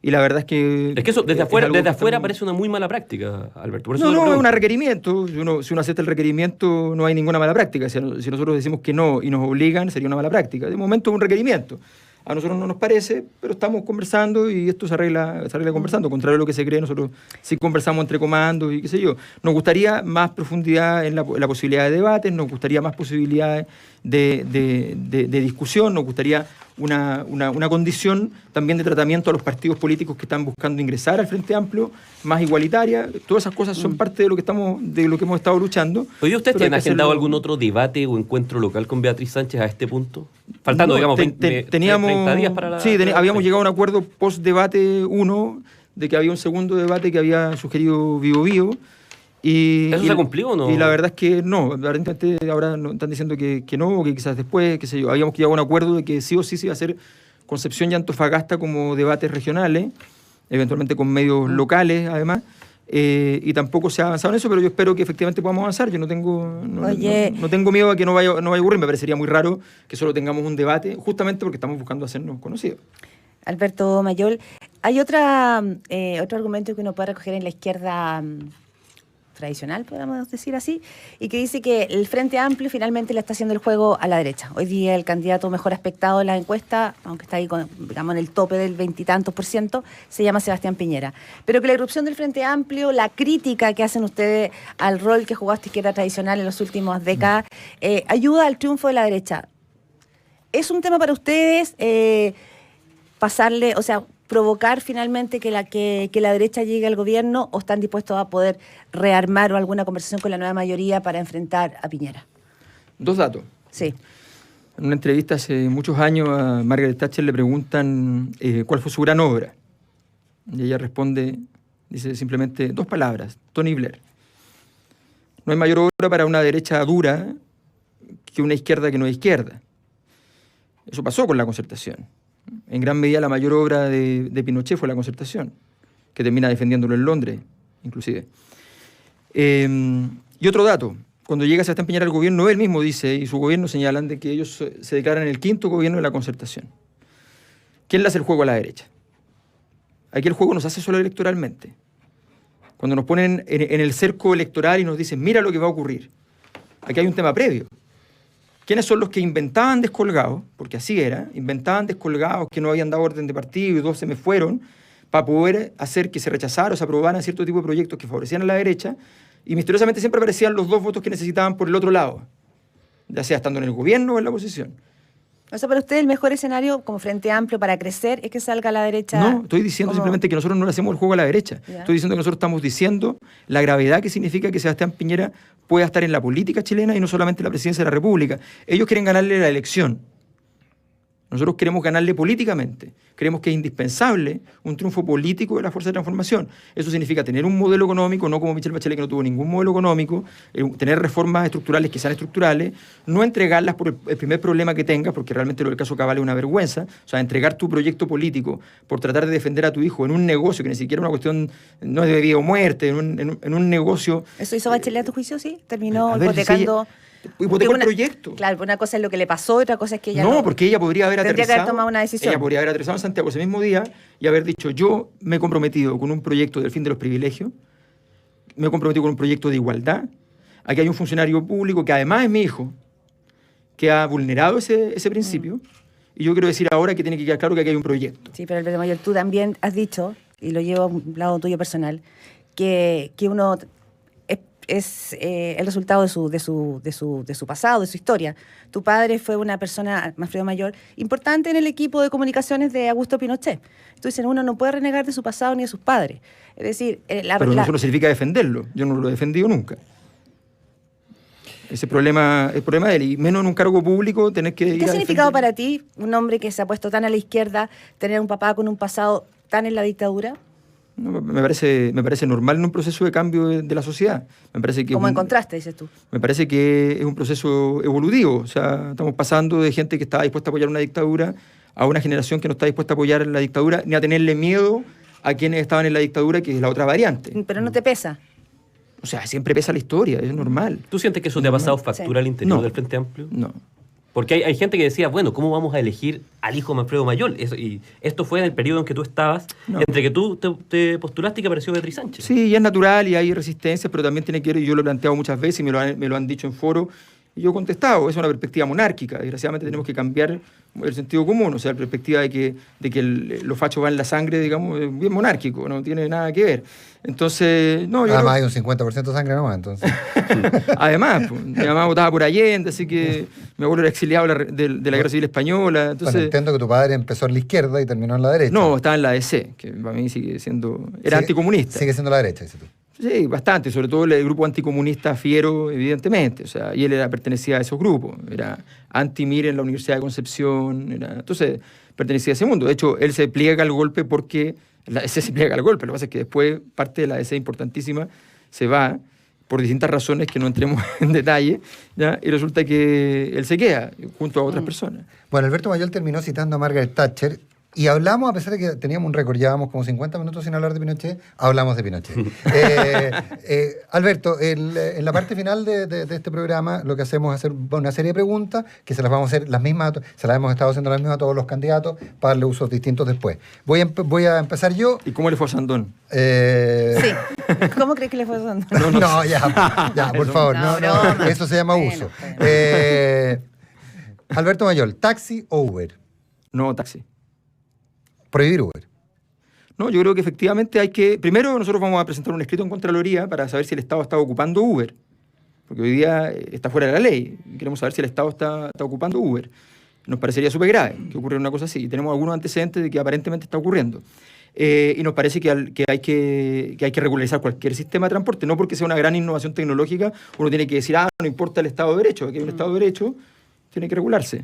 S4: Y la verdad es que...
S6: Es que eso desde
S4: es
S6: afuera,
S4: algo que
S6: desde afuera
S4: estamos-
S6: parece una muy mala práctica, Alberto. Por eso
S4: No,
S6: te lo
S4: no, es
S6: pregunto.
S4: un requerimiento. Si uno acepta el requerimiento, no hay ninguna mala práctica. Si nosotros decimos que no y nos obligan, sería una mala práctica. De momento es un requerimiento. A nosotros no nos parece, pero estamos conversando y esto se arregla conversando. Contrario a lo que se cree, nosotros sí conversamos entre comandos y qué sé yo. Nos gustaría más profundidad en la posibilidad de debates, nos gustaría más posibilidades de discusión, nos gustaría una condición también de tratamiento a los partidos políticos que están buscando ingresar al Frente Amplio, más igualitaria. Todas esas cosas son parte de lo que hemos estado luchando.
S6: ¿Hoy día ustedes
S4: pero hay
S6: tienen
S4: que
S6: agendado
S4: hacerlo-
S6: algún otro debate o encuentro local con Beatriz Sánchez a este punto? Faltando,
S4: No,
S6: digamos,
S4: teníamos,
S6: 30 días para la...
S4: sí, habíamos llegado a un acuerdo post-debate 1, de que había un segundo debate que había sugerido Vivo Vivo.
S6: ¿Eso se cumplió o no?
S4: Y la verdad es que no. Aparentemente ahora están diciendo que no, o que quizás después, qué sé yo. Habíamos llegado a un acuerdo de que sí o sí se iba a hacer Concepción y Antofagasta como debates regionales, eventualmente con medios locales, además. y tampoco se ha avanzado en eso, pero yo espero que efectivamente podamos avanzar. Yo no tengo miedo a que no vaya a ocurrir. Me parecería muy raro que solo tengamos un debate, justamente porque estamos buscando hacernos conocidos.
S5: Alberto Mayol, hay otro argumento que uno puede recoger en la izquierda tradicional, podríamos decir así, y que dice que el Frente Amplio finalmente le está haciendo el juego a la derecha. Hoy día el candidato mejor aspectado en la encuesta, aunque está ahí digamos, en el tope del 20 y tantos %, se llama Sebastián Piñera. Pero que la irrupción del Frente Amplio, la crítica que hacen ustedes al rol que jugó esta izquierda tradicional en las últimas décadas, ayuda al triunfo de la derecha. ¿Es un tema para ustedes provocar finalmente que la derecha llegue al gobierno, o están dispuestos a poder rearmar o alguna conversación con la nueva mayoría para enfrentar a Piñera?
S4: 2 datos.
S5: Sí.
S4: En una entrevista hace muchos años a Margaret Thatcher le preguntan cuál fue su gran obra. Y ella responde, dice simplemente 2 palabras, Tony Blair. No hay mayor obra para una derecha dura que una izquierda que no es izquierda. Eso pasó con la Concertación. En gran medida la mayor obra de Pinochet fue la Concertación, que termina defendiéndolo en Londres, inclusive. Y otro dato, cuando llega Sebastián Piñera al gobierno, él mismo dice, y su gobierno señalan, de que ellos se declaran el 5º gobierno de la Concertación. ¿Quién le hace el juego a la derecha? Aquí el juego nos hace solo electoralmente. Cuando nos ponen en el cerco electoral y nos dicen, mira lo que va a ocurrir. Aquí hay un tema previo. ¿Quiénes son los que inventaban descolgados? Porque así era, inventaban descolgados que no habían dado orden de partido y 2 se me fueron, para poder hacer que se rechazara o se aprobaran cierto tipo de proyectos que favorecían a la derecha, y misteriosamente siempre aparecían los 2 votos que necesitaban por el otro lado, ya sea estando en el gobierno o en la oposición.
S5: O sea, para usted el mejor escenario como Frente Amplio para crecer es que salga a la derecha.
S4: No, estoy diciendo simplemente que nosotros no le hacemos el juego a la derecha.
S5: ¿Ya?
S4: Estoy diciendo que nosotros estamos diciendo la gravedad que significa que Sebastián Piñera pueda estar en la política chilena y no solamente en la presidencia de la República. Ellos quieren ganarle la elección. Nosotros queremos ganarle políticamente. Creemos que es indispensable un triunfo político de la Fuerza de Transformación. Eso significa tener un modelo económico, no como Michelle Bachelet, que no tuvo ningún modelo económico, tener reformas estructurales que sean estructurales, no entregarlas por el primer problema que tengas, porque realmente lo del caso Cabal es una vergüenza. O sea, entregar tu proyecto político por tratar de defender a tu hijo en un negocio que ni siquiera es una cuestión, no es de vida o muerte, en un negocio.
S5: ¿Eso hizo Bachelet a tu juicio, sí? Terminó hipotecando...
S4: Hipotecó el proyecto.
S5: Claro, una cosa es lo que le pasó, otra cosa es que ella
S4: no... porque ella podría haber
S5: tendría
S4: aterrizado...
S5: que haber tomado una decisión.
S4: Ella podría haber aterrizado en Santiago ese mismo día y haber dicho, yo me he comprometido con un proyecto del fin de los privilegios, me he comprometido con un proyecto de igualdad. Aquí hay un funcionario público que además es mi hijo, que ha vulnerado ese principio, y yo quiero decir ahora que tiene que quedar claro que aquí hay un proyecto.
S5: Sí, pero Alberto Mayor, tú también has dicho, y lo llevo a un lado tuyo personal, que uno... es el resultado de su pasado, de su historia. Tu padre fue una persona, Manfredo Mayor, importante en el equipo de comunicaciones de Augusto Pinochet. Tú dices, uno no puede renegar de su pasado ni de sus padres. Es decir...
S4: Pero eso no significa defenderlo. Yo no lo he defendido nunca. Ese problema, el problema de él, y menos en un cargo público, tener que ir
S5: ¿Qué ha significado
S4: defenderlo.
S5: para ti, un hombre que se ha puesto tan a la izquierda, tener un papá con un pasado tan en la dictadura?
S4: No, me parece normal en un proceso de cambio de la sociedad. Me parece que
S5: ¿Cómo en contraste, dices tú?
S4: Me parece que es un proceso evolutivo. O sea, estamos pasando de gente que estaba dispuesta a apoyar una dictadura a una generación que no está dispuesta a apoyar la dictadura ni a tenerle miedo a quienes estaban en la dictadura, que es la otra variante.
S5: Pero no te pesa.
S4: O sea, siempre pesa la historia, es normal.
S6: ¿Tú sientes que eso te ha pasado factura al interior del Frente Amplio?
S4: No.
S6: Porque hay gente que decía, bueno, ¿cómo vamos a elegir al hijo de Manfredo Mayol? Y esto fue en el periodo en que tú estabas, entre que tú te postulaste y que apareció Beatriz Sánchez.
S4: Sí, y es natural y hay resistencias, pero también tiene que ver, y yo lo he planteado muchas veces y me lo han dicho en foro, y yo he contestado, es una perspectiva monárquica. Desgraciadamente tenemos que cambiar el sentido común, o sea, la perspectiva de que los fachos van en la sangre, digamos, es bien monárquico, no tiene nada que ver. Entonces, no, yo
S3: además hay un 50% de sangre nomás, entonces.
S4: Además, pues, mi mamá votaba por Allende, así que mi abuelo era exiliado de la Guerra Civil Española. Entonces,
S3: bueno, entiendo que tu padre empezó en la izquierda y terminó en la derecha.
S4: No, estaba en la DC, que para mí sigue siendo... Era anticomunista.
S3: Sigue siendo la derecha, dices tú.
S4: Sí, bastante, sobre todo el grupo anticomunista Fiero, evidentemente. O sea, y él pertenecía a esos grupos. Era anti-MIR en la Universidad de Concepción. Entonces, pertenecía a ese mundo. De hecho, él se pliega al golpe porque... La DC se pliega al golpe. Lo que pasa es que después parte de la DC importantísima se va por distintas razones que no entremos en detalle, ¿ya? Y resulta que él se queda junto a otras personas.
S3: Bueno, Alberto Mayol terminó citando a Margaret Thatcher Y hablamos, a pesar de que teníamos un récord, llevábamos como 50 minutos sin hablar de Pinochet, hablamos de Pinochet. Alberto, en la parte final de este programa lo que hacemos es hacer una serie de preguntas que se las vamos a hacer las mismas, se las hemos estado haciendo las mismas a todos los candidatos para darle usos distintos después. Voy a empezar yo.
S4: ¿Y cómo le fue a Sandón?
S5: Sí. ¿Cómo crees que le fue a Sandón?
S3: No, ya, por favor. No, eso se llama uso. Alberto Mayol, ¿taxi o Uber?
S4: No, taxi.
S3: Prohibir Uber.
S4: No, yo creo que efectivamente hay que... Primero, nosotros vamos a presentar un escrito en Contraloría para saber si el Estado está ocupando Uber. Porque hoy día está fuera de la ley. Queremos saber si el Estado está ocupando Uber. Nos parecería súper grave que ocurriera una cosa así. Y tenemos algunos antecedentes de que aparentemente está ocurriendo. Y nos parece que hay que regularizar cualquier sistema de transporte. No porque sea una gran innovación tecnológica, uno tiene que decir, no importa el Estado de Derecho. Aquí hay un Estado de Derecho, tiene que regularse.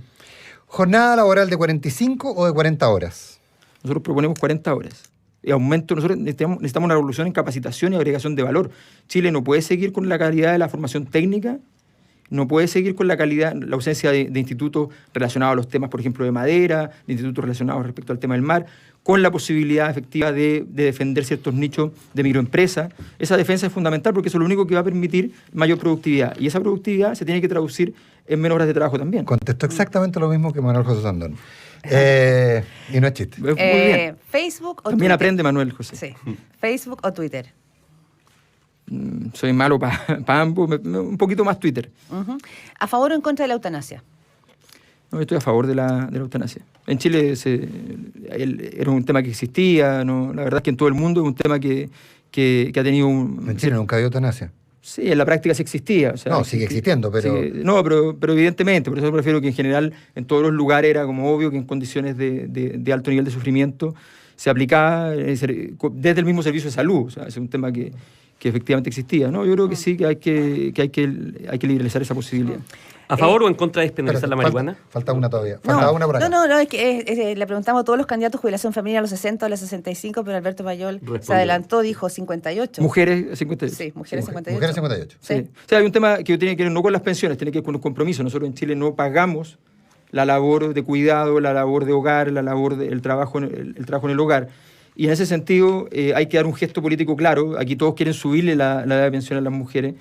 S3: ¿Jornada laboral de 45 o de 40 horas?
S4: Nosotros proponemos 40 horas. Y aumento, nosotros necesitamos una revolución en capacitación y agregación de valor. Chile no puede seguir con la calidad de la formación técnica, no puede seguir con la ausencia de institutos relacionados a los temas, por ejemplo, de madera, de institutos relacionados respecto al tema del mar, con la posibilidad efectiva de defender ciertos nichos de microempresas. Esa defensa es fundamental porque eso es lo único que va a permitir mayor productividad. Y esa productividad se tiene que traducir en menos horas de trabajo también.
S3: Contestó exactamente lo mismo que Manuel José Sandón. Y no es chiste.
S4: Muy bien.
S5: ¿Facebook o
S4: También
S5: Twitter?
S4: aprende Manuel José.
S5: Sí. ¿Facebook o Twitter?
S4: Soy malo para ambos, un poquito más Twitter.
S5: Uh-huh. ¿A favor o en contra de la eutanasia?
S4: No, estoy a favor de la eutanasia. En Chile era un tema que existía, ¿no? La verdad es que en todo el mundo es un tema que ha tenido un...
S3: En Chile nunca había eutanasia.
S4: Sí, en la práctica sí existía. O sea,
S3: no, sigue existiendo, pero...
S4: Sí, no, pero evidentemente, por eso prefiero que en general en todos los lugares era como obvio que en condiciones de alto nivel de sufrimiento se aplicaba desde el mismo servicio de salud. O sea, es un tema que efectivamente existía, ¿no? Yo creo que sí, que hay que liberalizar esa posibilidad.
S6: ¿A favor o en contra de despenalizar la marihuana?
S3: Falta una todavía. Faltaba una por acá.
S5: No, es que le preguntamos a todos los candidatos jubilación femenina a los 60 o a los 65, pero Alberto Mayol se adelantó, dijo 58.
S4: Mujeres 58.
S5: Sí, mujeres 58.
S3: Mujeres 58.
S4: Sí. O sea, hay un tema que tiene que ver no con las pensiones, tiene que ver con los compromisos. Nosotros en Chile no pagamos la labor de cuidado, la labor de hogar, la labor del trabajo en el hogar. Y en ese sentido hay que dar un gesto político claro. Aquí todos quieren subirle la edad de pensión a las mujeres.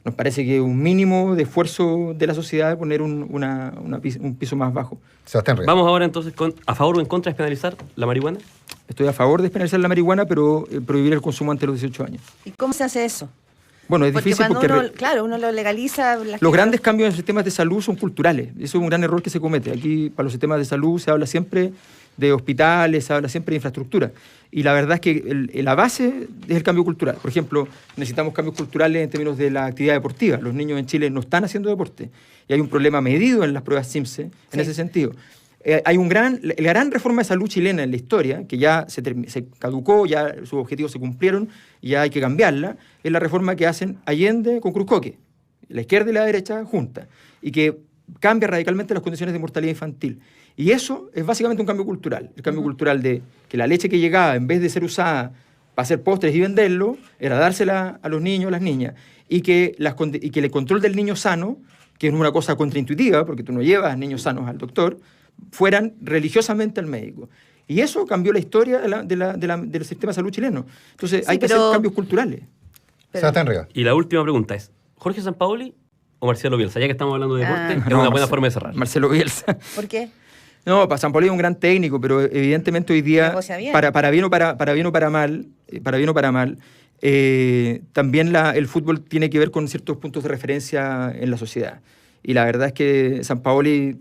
S4: Nos parece que un mínimo de esfuerzo de la sociedad es poner un piso más bajo.
S3: Sebastián Reyes.
S6: Vamos ahora entonces ¿a favor o en contra de despenalizar la marihuana?
S4: Estoy a favor de despenalizar la marihuana, pero prohibir el consumo antes de los 18 años.
S5: ¿Y cómo se hace eso?
S4: Bueno, es
S5: porque
S4: difícil porque...
S5: uno lo legaliza...
S4: Los grandes cambios en los sistemas de salud son culturales. Eso es un gran error que se comete. Aquí, para los sistemas de salud, se habla siempre de hospitales, se habla siempre de infraestructura. Y la verdad es que la base es el cambio cultural. Por ejemplo, necesitamos cambios culturales en términos de la actividad deportiva. Los niños en Chile no están haciendo deporte. Y hay un problema medido en las pruebas CIMSE en ese sentido. Hay la gran reforma de salud chilena en la historia, que ya se caducó, ya sus objetivos se cumplieron, y ya hay que cambiarla, es la reforma que hacen Allende con Cruz-Coke, la izquierda y la derecha juntas, y que cambia radicalmente las condiciones de mortalidad infantil. Y eso es básicamente un cambio cultural. El cambio cultural de que la leche que llegaba, en vez de ser usada para hacer postres y venderlo, era dársela a los niños, a las niñas. Y que el control del niño sano, que es una cosa contraintuitiva, porque tú no llevas niños sanos al doctor, fueran religiosamente al médico. Y eso cambió la historia del sistema de salud chileno. Entonces hay que hacer cambios culturales.
S3: Sebastián Reyes.
S6: Y la última pregunta es, ¿Jorge Sampaoli o Marcelo Bielsa? Ya que estamos hablando de deporte, es una buena forma de cerrar.
S4: Marcelo Bielsa.
S5: ¿Por qué?
S4: No, Sampaoli es un gran técnico, pero evidentemente hoy día, para bien o para mal, también el fútbol tiene que ver con ciertos puntos de referencia en la sociedad. Y la verdad es que Sampaoli,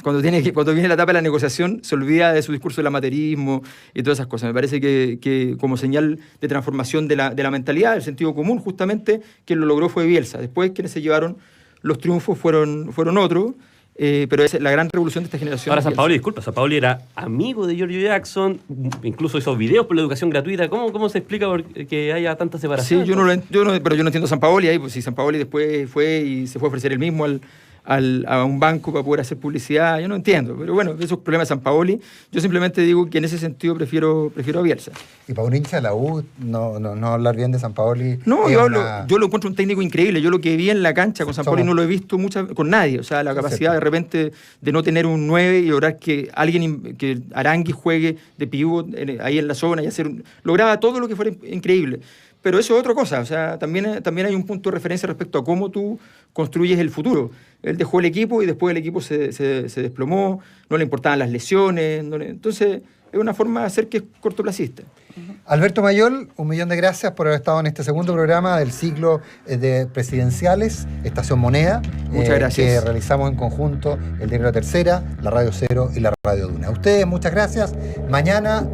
S4: cuando viene la etapa de la negociación, se olvida de su discurso del amateurismo y todas esas cosas. Me parece que como señal de transformación de la mentalidad, del sentido común, justamente, quien lo logró fue Bielsa. Después, quienes se llevaron los triunfos fueron otros. Pero es la gran revolución de esta generación.
S6: Ahora Sampaoli, disculpa, Sampaoli era amigo de Giorgio Jackson, incluso hizo videos por la educación gratuita. ¿Cómo se explica que haya tanta separación?
S4: Sí, pero yo no entiendo a Sampaoli ahí, pues si Sampaoli después fue y se fue a ofrecer él mismo a un banco para poder hacer publicidad. Yo no entiendo, pero bueno, esos problemas de Sampaoli. Yo simplemente digo que en ese sentido prefiero a Bielsa.
S3: Y para un hincha de la U, no hablar bien de Sampaoli.
S4: No, yo lo encuentro un técnico increíble. Yo lo que vi en la cancha con Sampaoli no lo he visto con nadie. O sea, la capacidad de repente de no tener un 9 y lograr que que Arangui juegue de pivot ahí en la zona y lograba todo lo que fuera increíble. Pero eso es otra cosa, o sea, también hay un punto de referencia respecto a cómo tú construyes el futuro. Él dejó el equipo y después el equipo se desplomó, no le importaban las lesiones, entonces es una forma de hacer que es cortoplacista.
S3: Alberto Mayol, 1.000.000 de gracias por haber estado en este segundo programa del ciclo de presidenciales, Estación Moneda.
S4: Muchas gracias.
S3: Que realizamos en conjunto el Diario La Tercera, la Radio Cero y la Radio Duna. A ustedes, muchas gracias. Mañana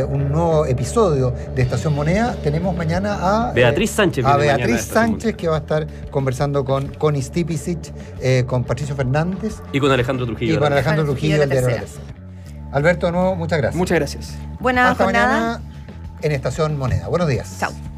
S3: un nuevo episodio de Estación Moneda. Tenemos mañana a
S6: Beatriz Sánchez.
S3: A Beatriz Sánchez, que va a estar conversando con Connie Stipicic, con Patricio Fernández.
S6: Y con Alejandro Trujillo.
S3: Y con Alejandro Trujillo, del Diario La Tercera. Alberto, de nuevo, muchas gracias.
S4: Muchas gracias.
S5: Buena
S3: Hasta
S5: jornada.
S3: mañana en Estación Moneda. Buenos días.
S5: Chao.